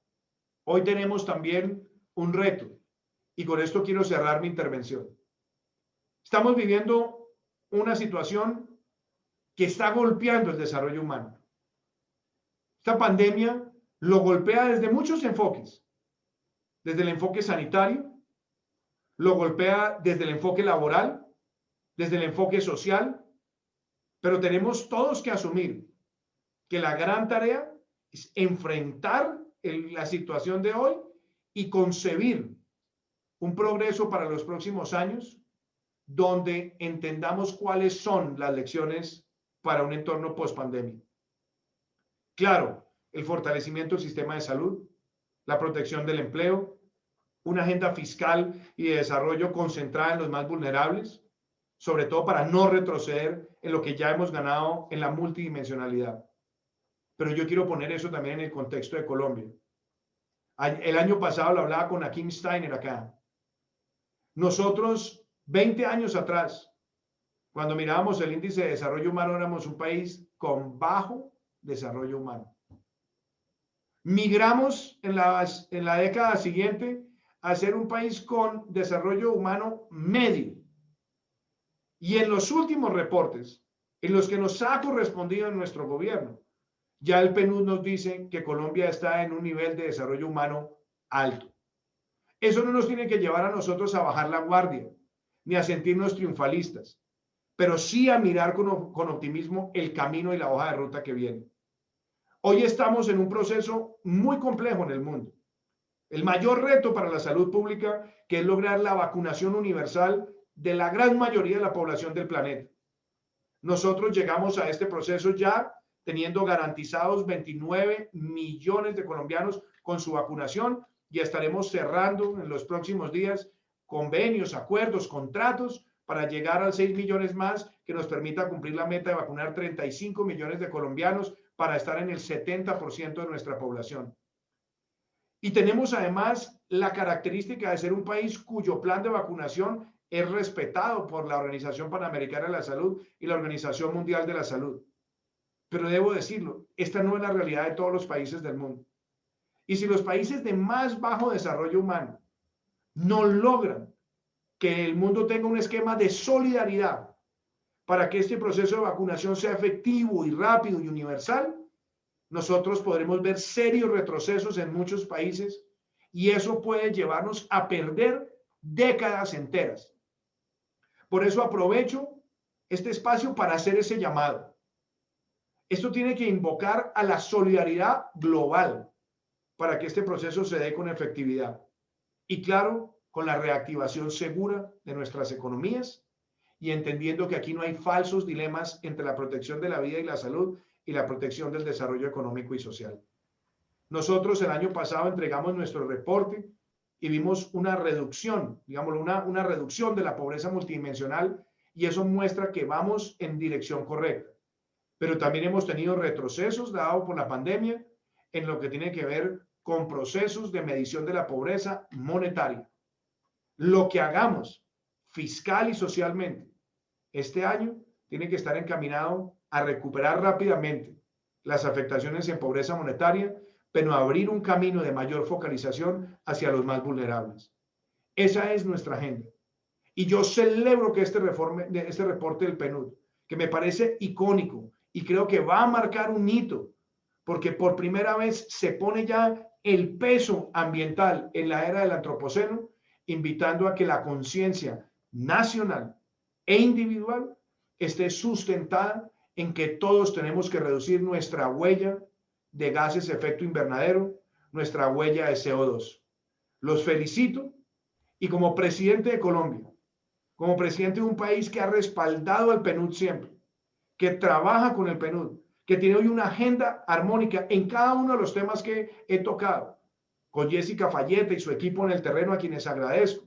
hoy tenemos también un reto y con esto quiero cerrar mi intervención. Estamos viviendo una situación que está golpeando el desarrollo humano. Esta pandemia lo golpea desde muchos enfoques, desde el enfoque sanitario, lo golpea desde el enfoque laboral, desde el enfoque social, pero tenemos todos que asumir que la gran tarea es enfrentar la situación de hoy y concebir un progreso para los próximos años donde entendamos cuáles son las lecciones para un entorno post-pandemia. Claro, el fortalecimiento del sistema de salud, la protección del empleo, una agenda fiscal y de desarrollo concentrada en los más vulnerables, sobre todo para no retroceder en lo que ya hemos ganado en la multidimensionalidad. Pero yo quiero poner eso también en el contexto de Colombia. El año pasado lo hablaba con Akim Steiner acá. Nosotros, 20 años atrás, cuando mirábamos el índice de desarrollo humano, éramos un país con bajo desarrollo humano. Migramos en la década siguiente a ser un país con desarrollo humano medio. Y en los últimos reportes, en los que nos ha correspondido en nuestro gobierno, ya el PNUD nos dice que Colombia está en un nivel de desarrollo humano alto. Eso no nos tiene que llevar a nosotros a bajar la guardia, ni a sentirnos triunfalistas, pero sí a mirar con optimismo el camino y la hoja de ruta que viene. Hoy estamos en un proceso muy complejo en el mundo. El mayor reto para la salud pública, que es lograr la vacunación universal de la gran mayoría de la población del planeta. Nosotros llegamos a este proceso ya teniendo garantizados 29 millones de colombianos con su vacunación y estaremos cerrando en los próximos días convenios, acuerdos, contratos para llegar a 6 millones más que nos permita cumplir la meta de vacunar 35 millones de colombianos para estar en el 70% de nuestra población. Y tenemos además la característica de ser un país cuyo plan de vacunación es respetado por la Organización Panamericana de la Salud y la Organización Mundial de la Salud. Pero debo decirlo, esta no es la realidad de todos los países del mundo. Y si los países de más bajo desarrollo humano no logran que el mundo tenga un esquema de solidaridad para que este proceso de vacunación sea efectivo y rápido y universal, nosotros podremos ver serios retrocesos en muchos países y eso puede llevarnos a perder décadas enteras. Por eso aprovecho este espacio para hacer ese llamado. Esto tiene que invocar a la solidaridad global para que este proceso se dé con efectividad. Y claro, con la reactivación segura de nuestras economías y entendiendo que aquí no hay falsos dilemas entre la protección de la vida y la salud y la protección del desarrollo económico y social. Nosotros el año pasado entregamos nuestro reporte y vimos una reducción, digámoslo, una reducción de la pobreza multidimensional y eso muestra que vamos en dirección correcta. Pero también hemos tenido retrocesos dados por la pandemia en lo que tiene que ver con procesos de medición de la pobreza monetaria. Lo que hagamos fiscal y socialmente este año tiene que estar encaminado a recuperar rápidamente las afectaciones en pobreza monetaria, pero abrir un camino de mayor focalización hacia los más vulnerables. Esa es nuestra agenda. Y yo celebro que este reporte del PNUD, que me parece icónico y creo que va a marcar un hito, porque por primera vez se pone ya el peso ambiental en la era del Antropoceno invitando a que la conciencia nacional e individual esté sustentada en que todos tenemos que reducir nuestra huella de gases de efecto invernadero, nuestra huella de CO2. Los felicito y como presidente de Colombia, como presidente de un país que ha respaldado al PNUD siempre, que trabaja con el PNUD, que tiene hoy una agenda armónica en cada uno de los temas que he tocado, con Jessica Fallete y su equipo en el terreno, a quienes agradezco.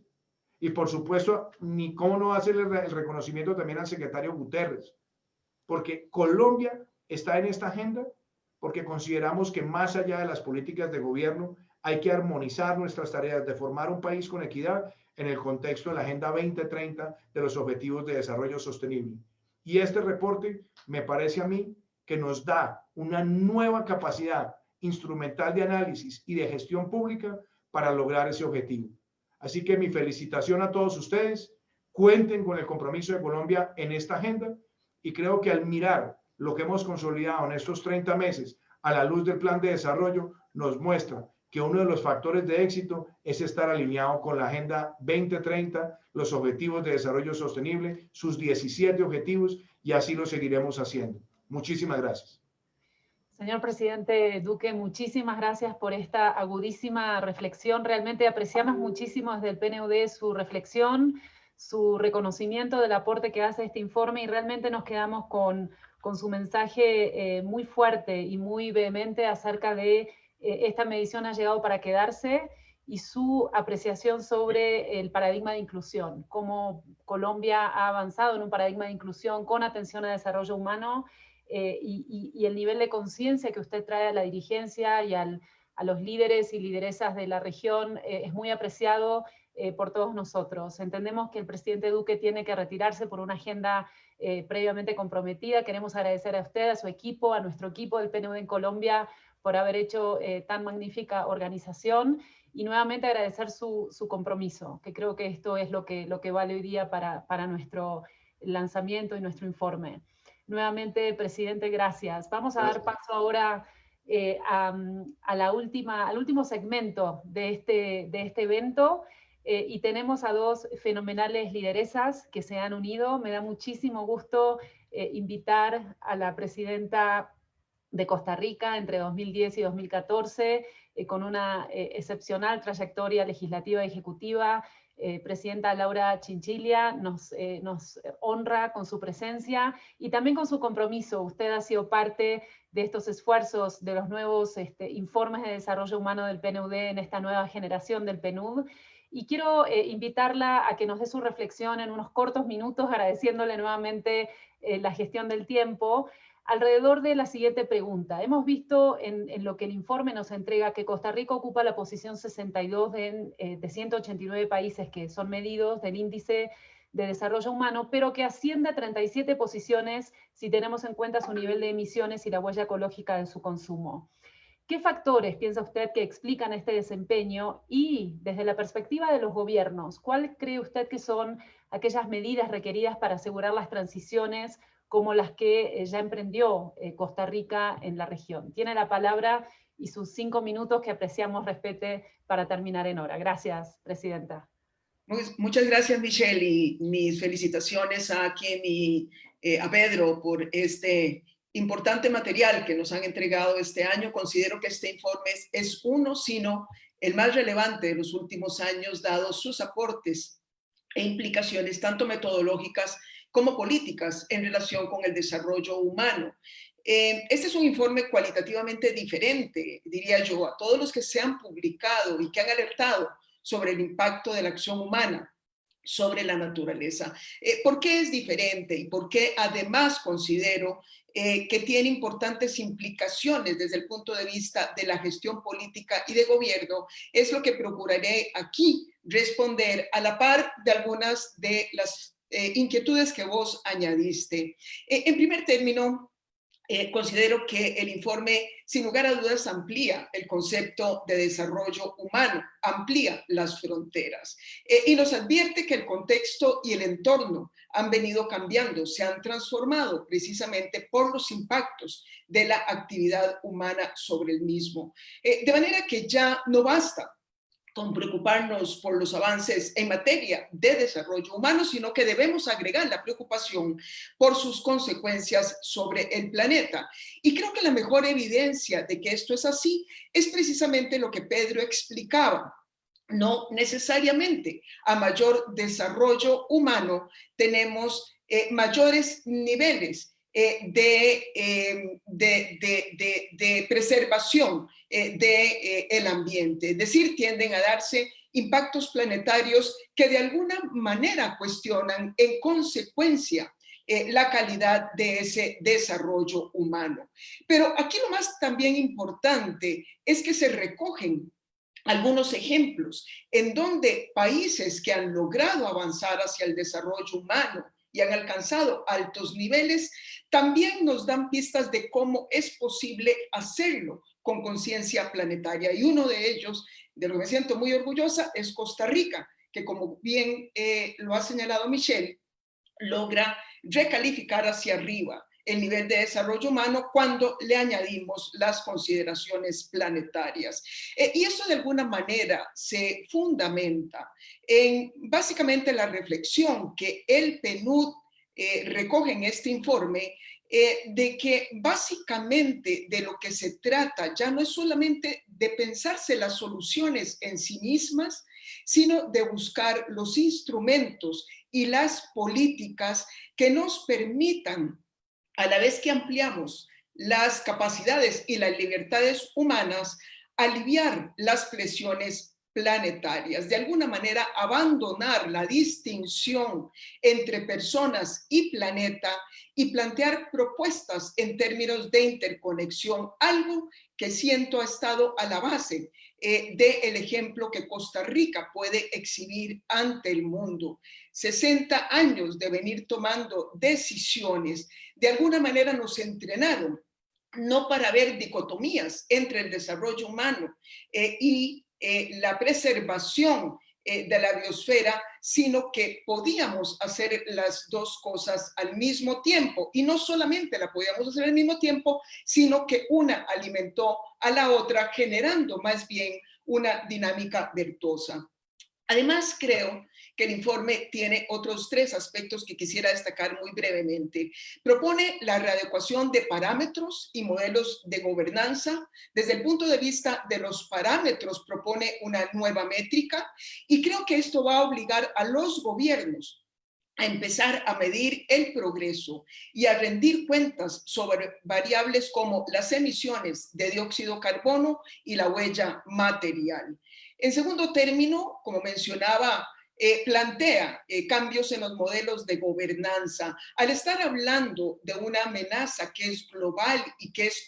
Y por supuesto, ni cómo no hacerle el reconocimiento también al secretario Guterres, porque Colombia está en esta agenda porque consideramos que más allá de las políticas de gobierno hay que armonizar nuestras tareas de formar un país con equidad en el contexto de la Agenda 2030 de los Objetivos de Desarrollo Sostenible. Y este reporte me parece a mí que nos da una nueva capacidad instrumental de análisis y de gestión pública para lograr ese objetivo. Así que mi felicitación a todos ustedes, cuenten con el compromiso de Colombia en esta agenda y creo que al mirar lo que hemos consolidado en estos 30 meses a la luz del plan de desarrollo nos muestra que uno de los factores de éxito es estar alineado con la Agenda 2030, los Objetivos de Desarrollo Sostenible, sus 17 objetivos, y así lo seguiremos haciendo. Muchísimas gracias. Señor presidente Duque, muchísimas gracias por esta agudísima reflexión. Realmente apreciamos muchísimo desde el PNUD su reflexión, su reconocimiento del aporte que hace este informe y realmente nos quedamos con su mensaje muy fuerte y muy vehemente acerca de esta medición ha llegado para quedarse y su apreciación sobre el paradigma de inclusión, cómo Colombia ha avanzado en un paradigma de inclusión con atención a desarrollo humano y el nivel de conciencia que usted trae a la dirigencia y a los líderes y lideresas de la región es muy apreciado por todos nosotros. Entendemos que el presidente Duque tiene que retirarse por una agenda previamente comprometida. Queremos agradecer a usted, a su equipo, a nuestro equipo del PNUD en Colombia por haber hecho tan magnífica organización y nuevamente agradecer su compromiso, que creo que esto es lo que vale hoy día para nuestro lanzamiento y nuestro informe. Nuevamente, presidente, gracias. Vamos a dar paso ahora al último segmento de este evento y tenemos a dos fenomenales lideresas que se han unido. Me da muchísimo gusto invitar a la presidenta de Costa Rica entre 2010 y 2014, con una excepcional trayectoria legislativa y ejecutiva. Presidenta Laura Chinchilla nos honra con su presencia y también con su compromiso. Usted ha sido parte de estos esfuerzos de los nuevos informes de desarrollo humano del PNUD en esta nueva generación del PNUD. Y quiero invitarla a que nos dé su reflexión en unos cortos minutos, agradeciéndole nuevamente la gestión del tiempo, alrededor de la siguiente pregunta. Hemos visto en lo que el informe nos entrega que Costa Rica ocupa la posición 62 de 189 países que son medidos del índice de desarrollo humano, pero que asciende a 37 posiciones si tenemos en cuenta su nivel de emisiones y la huella ecológica de su consumo. ¿Qué factores piensa usted que explican este desempeño? Y desde la perspectiva de los gobiernos, ¿cuál cree usted que son aquellas medidas requeridas para asegurar las transiciones como las que ya emprendió Costa Rica en la región? Tiene la palabra y sus 5 minutos que apreciamos respete para terminar en hora. Gracias, presidenta. Muchas gracias, Michelle, y mis felicitaciones a Kim y a Pedro por este importante material que nos han entregado este año. Considero que este informe es uno, sino el más relevante de los últimos años, dado sus aportes e implicaciones tanto metodológicas como políticas en relación con el desarrollo humano. Este es un informe cualitativamente diferente, diría yo, a todos los que se han publicado y que han alertado sobre el impacto de la acción humana sobre la naturaleza. ¿Por qué es diferente? Y por qué además considero que tiene importantes implicaciones desde el punto de vista de la gestión política y de gobierno, es lo que procuraré aquí responder a la par de algunas de las inquietudes que vos añadiste. En primer término, considero que el informe, sin lugar a dudas, amplía el concepto de desarrollo humano, amplía las fronteras y nos advierte que el contexto y el entorno han venido cambiando, se han transformado precisamente por los impactos de la actividad humana sobre el mismo. De manera que ya no basta con preocuparnos por los avances en materia de desarrollo humano, sino que debemos agregar la preocupación por sus consecuencias sobre el planeta. Y creo que la mejor evidencia de que esto es así es precisamente lo que Pedro explicaba. No necesariamente a mayor desarrollo humano tenemos mayores niveles de preservación del ambiente. Es decir, tienden a darse impactos planetarios que de alguna manera cuestionan en consecuencia la calidad de ese desarrollo humano. Pero aquí lo más también importante es que se recogen algunos ejemplos en donde países que han logrado avanzar hacia el desarrollo humano y han alcanzado altos niveles, también nos dan pistas de cómo es posible hacerlo con conciencia planetaria. Y uno de ellos, de lo que me siento muy orgullosa, es Costa Rica, que como bien lo ha señalado Michelle, logra recalificar hacia arriba el nivel de desarrollo humano cuando le añadimos las consideraciones planetarias. Y eso de alguna manera se fundamenta en básicamente la reflexión que el PNUD recoge en este informe, de que básicamente de lo que se trata ya no es solamente de pensarse las soluciones en sí mismas, sino de buscar los instrumentos y las políticas que nos permitan, a la vez que ampliamos las capacidades y las libertades humanas, aliviar las presiones planetarias, de alguna manera abandonar la distinción entre personas y planeta y plantear propuestas en términos de interconexión, algo que siento ha estado a la base del ejemplo que Costa Rica puede exhibir ante el mundo. 60 años de venir tomando decisiones, de alguna manera nos entrenaron, no para ver dicotomías entre el desarrollo humano y la preservación de la biosfera, sino que podíamos hacer las dos cosas al mismo tiempo. Y no solamente la podíamos hacer al mismo tiempo, sino que una alimentó a la otra, generando más bien una dinámica virtuosa. Además, creo que el informe tiene otros 3 aspectos que quisiera destacar muy brevemente. Propone la readecuación de parámetros y modelos de gobernanza. Desde el punto de vista de los parámetros, propone una nueva métrica y creo que esto va a obligar a los gobiernos a empezar a medir el progreso y a rendir cuentas sobre variables como las emisiones de dióxido de carbono y la huella material. En segundo término, como mencionaba, plantea cambios en los modelos de gobernanza. Al estar hablando de una amenaza que es global y que es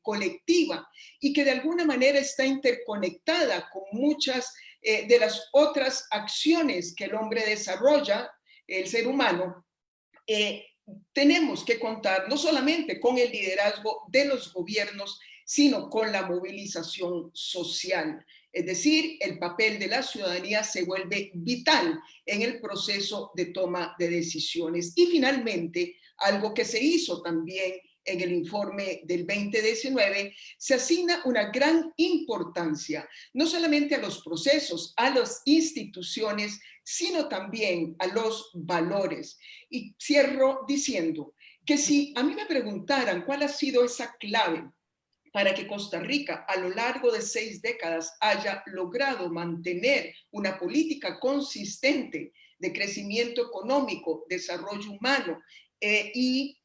colectiva y que de alguna manera está interconectada con muchas de las otras acciones que el hombre desarrolla, el ser humano, tenemos que contar no solamente con el liderazgo de los gobiernos, sino con la movilización social. Es decir, el papel de la ciudadanía se vuelve vital en el proceso de toma de decisiones. Y finalmente, algo que se hizo también en el informe del 2019, se asigna una gran importancia, no solamente a los procesos, a las instituciones, sino también a los valores. Y cierro diciendo que si a mí me preguntaran cuál ha sido esa clave para que Costa Rica a lo largo de 6 décadas haya logrado mantener una política consistente de crecimiento económico, desarrollo humano y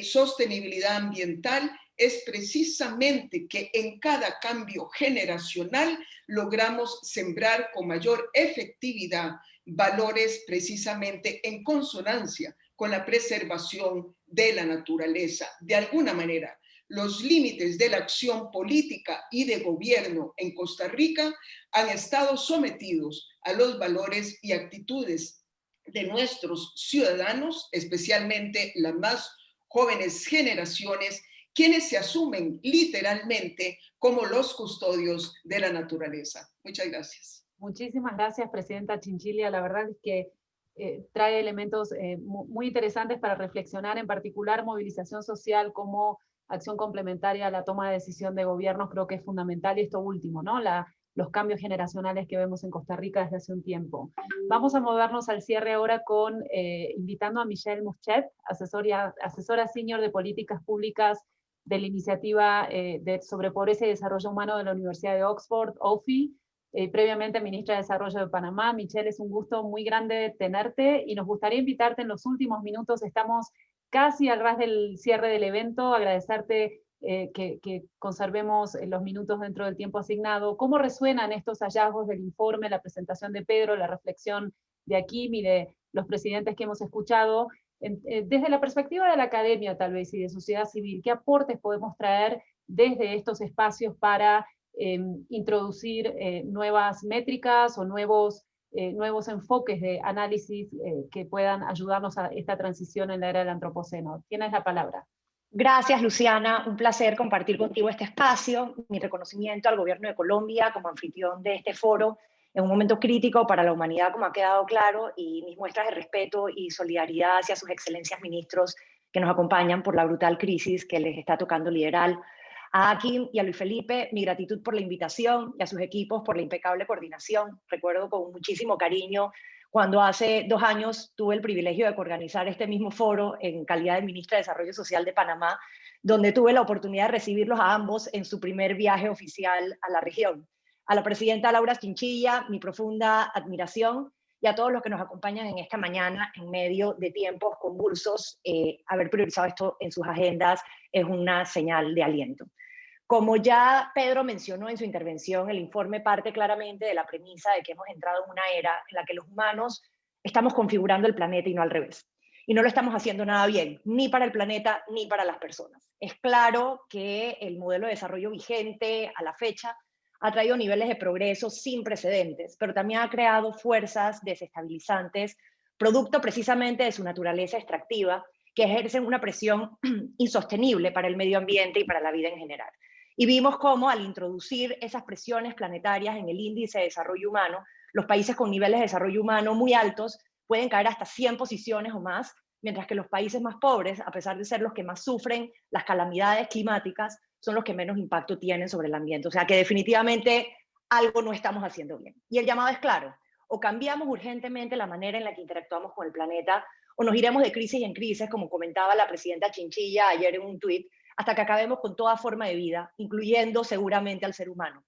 sostenibilidad ambiental, es precisamente que en cada cambio generacional logramos sembrar con mayor efectividad valores precisamente en consonancia con la preservación de la naturaleza. De alguna manera, los límites de la acción política y de gobierno en Costa Rica han estado sometidos a los valores y actitudes de nuestros ciudadanos, especialmente las más jóvenes generaciones, quienes se asumen literalmente como los custodios de la naturaleza. Muchas gracias. Muchísimas gracias, Presidenta Chinchilla. La verdad es que trae elementos muy interesantes para reflexionar, en particular movilización social como acción complementaria a la toma de decisión de gobiernos, creo que es fundamental, y esto último, ¿no? La los cambios generacionales que vemos en Costa Rica desde hace un tiempo. Vamos a movernos al cierre ahora invitando a Michelle Muschet, asesora senior de políticas públicas de la iniciativa sobre pobreza y desarrollo humano de la Universidad de Oxford, OFI, previamente ministra de Desarrollo de Panamá. Michelle, es un gusto muy grande tenerte, y nos gustaría invitarte en los últimos minutos, estamos casi al ras del cierre del evento, agradecerte que conservemos los minutos dentro del tiempo asignado. ¿Cómo resuenan estos hallazgos del informe, la presentación de Pedro, la reflexión de Akim y de los presidentes que hemos escuchado, desde la perspectiva de la academia tal vez y de sociedad civil? ¿Qué aportes podemos traer desde estos espacios para introducir nuevas métricas o nuevos enfoques de análisis que puedan ayudarnos a esta transición en la era del Antropoceno? Tienes la palabra. Gracias, Luciana. Un placer compartir contigo este espacio. Mi reconocimiento al Gobierno de Colombia como anfitrión de este foro en un momento crítico para la humanidad, como ha quedado claro, y mis muestras de respeto y solidaridad hacia sus excelencias ministros que nos acompañan por la brutal crisis que les está tocando liderar. A Akim y a Luis Felipe, mi gratitud por la invitación, y a sus equipos por la impecable coordinación. Recuerdo con muchísimo cariño cuando hace 2 años tuve el privilegio de organizar este mismo foro en calidad de ministra de Desarrollo Social de Panamá, donde tuve la oportunidad de recibirlos a ambos en su primer viaje oficial a la región. A la presidenta Laura Chinchilla, mi profunda admiración, y a todos los que nos acompañan en esta mañana en medio de tiempos convulsos. Haber priorizado esto en sus agendas es una señal de aliento. Como ya Pedro mencionó en su intervención, el informe parte claramente de la premisa de que hemos entrado en una era en la que los humanos estamos configurando el planeta y no al revés. Y no lo estamos haciendo nada bien, ni para el planeta ni para las personas. Es claro que el modelo de desarrollo vigente a la fecha ha traído niveles de progreso sin precedentes, pero también ha creado fuerzas desestabilizantes, producto precisamente de su naturaleza extractiva, que ejercen una presión insostenible para el medio ambiente y para la vida en general. Y vimos cómo al introducir esas presiones planetarias en el índice de desarrollo humano, los países con niveles de desarrollo humano muy altos pueden caer hasta 100 posiciones o más, mientras que los países más pobres, a pesar de ser los que más sufren las calamidades climáticas, son los que menos impacto tienen sobre el ambiente. O sea que definitivamente algo no estamos haciendo bien. Y el llamado es claro: o cambiamos urgentemente la manera en la que interactuamos con el planeta, o nos iremos de crisis en crisis, como comentaba la presidenta Chinchilla ayer en un tuit, hasta que acabemos con toda forma de vida, incluyendo seguramente al ser humano.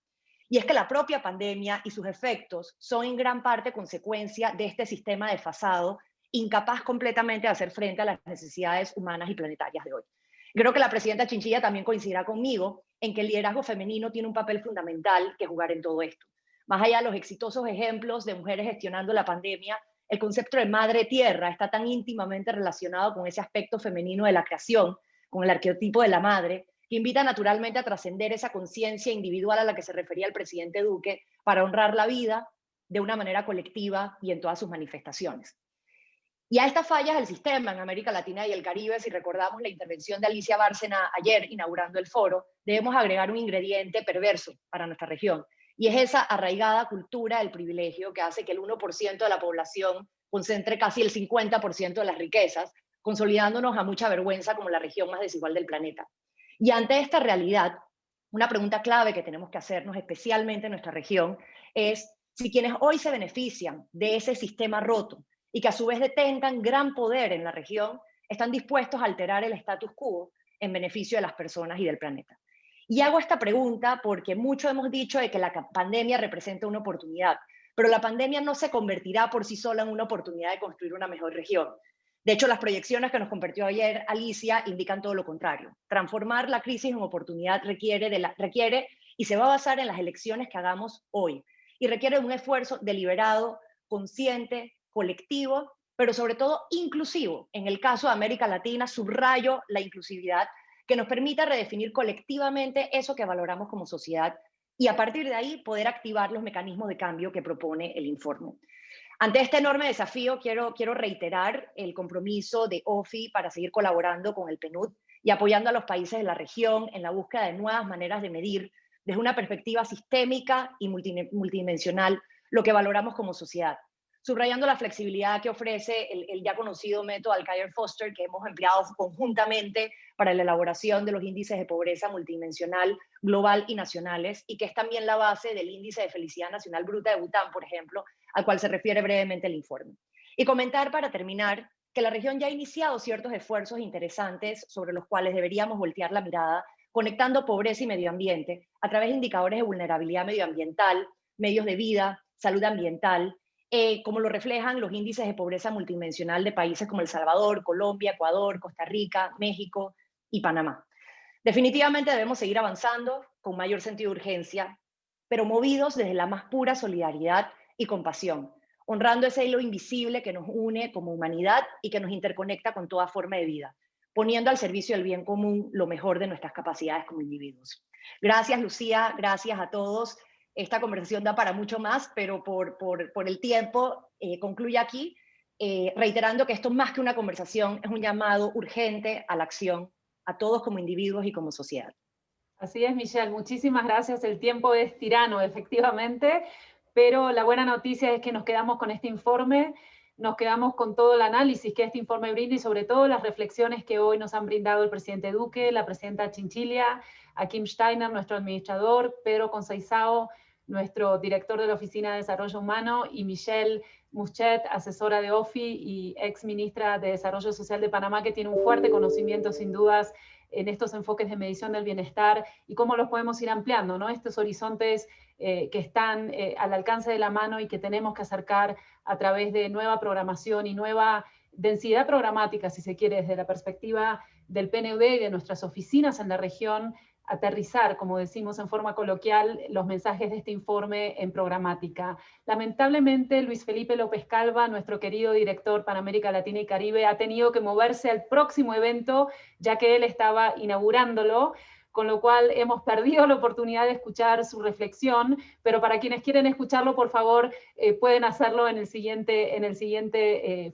Y es que la propia pandemia y sus efectos son en gran parte consecuencia de este sistema desfasado, incapaz completamente de hacer frente a las necesidades humanas y planetarias de hoy. Creo que la presidenta Chinchilla también coincidirá conmigo en que el liderazgo femenino tiene un papel fundamental que jugar en todo esto. Más allá de los exitosos ejemplos de mujeres gestionando la pandemia, el concepto de madre tierra está tan íntimamente relacionado con ese aspecto femenino de la creación, con el arquetipo de la madre, que invita naturalmente a trascender esa conciencia individual a la que se refería el presidente Duque para honrar la vida de una manera colectiva y en todas sus manifestaciones. Y a estas fallas del sistema en América Latina y el Caribe, si recordamos la intervención de Alicia Bárcena ayer inaugurando el foro, debemos agregar un ingrediente perverso para nuestra región, y es esa arraigada cultura del privilegio que hace que el 1% de la población concentre casi el 50% de las riquezas, consolidándonos a mucha vergüenza como la región más desigual del planeta. Y ante esta realidad, una pregunta clave que tenemos que hacernos, especialmente en nuestra región, es si quienes hoy se benefician de ese sistema roto y que a su vez detengan gran poder en la región, están dispuestos a alterar el status quo en beneficio de las personas y del planeta. Y hago esta pregunta porque mucho hemos dicho de que la pandemia representa una oportunidad, pero la pandemia no se convertirá por sí sola en una oportunidad de construir una mejor región. De hecho, las proyecciones que nos compartió ayer Alicia indican todo lo contrario. Transformar la crisis en oportunidad requiere y se va a basar en las elecciones que hagamos hoy. Y requiere un esfuerzo deliberado, consciente, colectivo, pero sobre todo inclusivo. En el caso de América Latina, subrayo la inclusividad, que nos permita redefinir colectivamente eso que valoramos como sociedad y a partir de ahí poder activar los mecanismos de cambio que propone el informe. Ante este enorme desafío, quiero reiterar el compromiso de OFI para seguir colaborando con el PNUD y apoyando a los países de la región en la búsqueda de nuevas maneras de medir desde una perspectiva sistémica y multidimensional lo que valoramos como sociedad. subrayando la flexibilidad que ofrece el ya conocido método Alcayer-Foster que hemos empleado conjuntamente para la elaboración de los índices de pobreza multidimensional, global y nacionales, y que es también la base del índice de felicidad nacional bruta de Bután, por ejemplo, al cual se refiere brevemente el informe. Y comentar, para terminar, que la región ya ha iniciado ciertos esfuerzos interesantes sobre los cuales deberíamos voltear la mirada, conectando pobreza y medio ambiente a través de indicadores de vulnerabilidad medioambiental, medios de vida, salud ambiental, como lo reflejan los índices de pobreza multidimensional de países como El Salvador, Colombia, Ecuador, Costa Rica, México y Panamá. Definitivamente debemos seguir avanzando con mayor sentido de urgencia, pero movidos desde la más pura solidaridad y compasión, honrando ese hilo invisible que nos une como humanidad y que nos interconecta con toda forma de vida, poniendo al servicio del bien común lo mejor de nuestras capacidades como individuos. Gracias, Lucía, gracias a todos. Esta conversación da para mucho más, pero por el tiempo concluye aquí, reiterando que esto más que una conversación es un llamado urgente a la acción, a todos como individuos y como sociedad. Así es, Michelle, muchísimas gracias. El tiempo es tirano, efectivamente, pero la buena noticia es que nos quedamos con este informe, nos quedamos con todo el análisis que este informe brinda y sobre todo las reflexiones que hoy nos han brindado el presidente Duque, la presidenta Chinchilla, Kim Steiner, nuestro administrador, Pedro Conceizao, nuestro director de la Oficina de Desarrollo Humano, y Michelle Muschet, asesora de OFI y ex ministra de Desarrollo Social de Panamá, que tiene un fuerte conocimiento, sin dudas, en estos enfoques de medición del bienestar y cómo los podemos ir ampliando, ¿no? Estos horizontes que están al alcance de la mano y que tenemos que acercar a través de nueva programación y nueva densidad programática, si se quiere, desde la perspectiva del PNUD y de nuestras oficinas en la región, aterrizar, como decimos en forma coloquial, los mensajes de este informe en programática. Lamentablemente, Luis Felipe López Calva, nuestro querido director para América Latina y Caribe, ha tenido que moverse al próximo evento, ya que él estaba inaugurándolo, con lo cual hemos perdido la oportunidad de escuchar su reflexión, pero para quienes quieren escucharlo, por favor, pueden hacerlo en el siguiente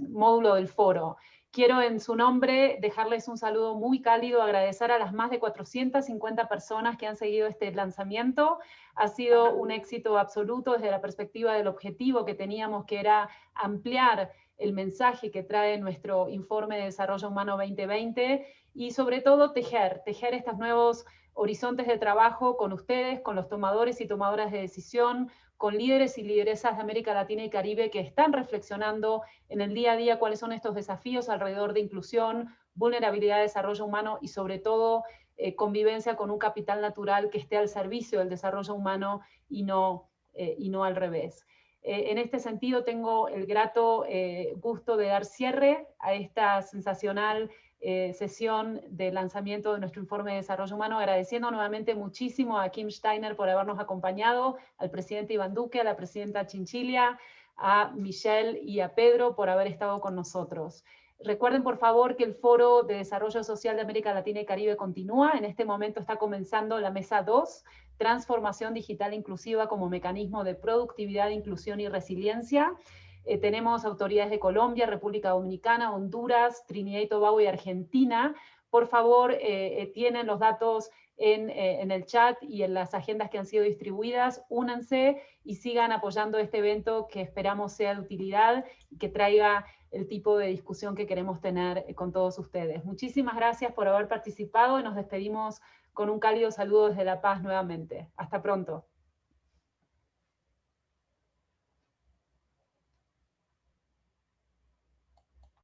módulo del foro. Quiero en su nombre dejarles un saludo muy cálido, agradecer a las más de 450 personas que han seguido este lanzamiento. Ha sido un éxito absoluto desde la perspectiva del objetivo que teníamos, que era ampliar el mensaje que trae nuestro Informe de Desarrollo Humano 2020 y sobre todo tejer estos nuevos horizontes de trabajo con ustedes, con los tomadores y tomadoras de decisión, con líderes y lideresas de América Latina y Caribe que están reflexionando en el día a día cuáles son estos desafíos alrededor de inclusión, vulnerabilidad, desarrollo humano y sobre todo convivencia con un capital natural que esté al servicio del desarrollo humano y no al revés. En este sentido tengo el grato gusto de dar cierre a esta sensacional sesión de lanzamiento de nuestro informe de desarrollo humano, agradeciendo nuevamente muchísimo a Kim Steiner por habernos acompañado, al presidente Iván Duque, a la presidenta Chinchilla, a Michelle y a Pedro por haber estado con nosotros. Recuerden, por favor, que el Foro de Desarrollo Social de América Latina y Caribe continúa. En este momento está comenzando la mesa 2, Transformación Digital Inclusiva como mecanismo de productividad, inclusión y resiliencia. Tenemos autoridades de Colombia, República Dominicana, Honduras, Trinidad y Tobago y Argentina. Por favor, tienen los datos en el chat y en las agendas que han sido distribuidas. Únanse y sigan apoyando este evento que esperamos sea de utilidad y que traiga el tipo de discusión que queremos tener con todos ustedes. Muchísimas gracias por haber participado y nos despedimos con un cálido saludo desde La Paz nuevamente. Hasta pronto.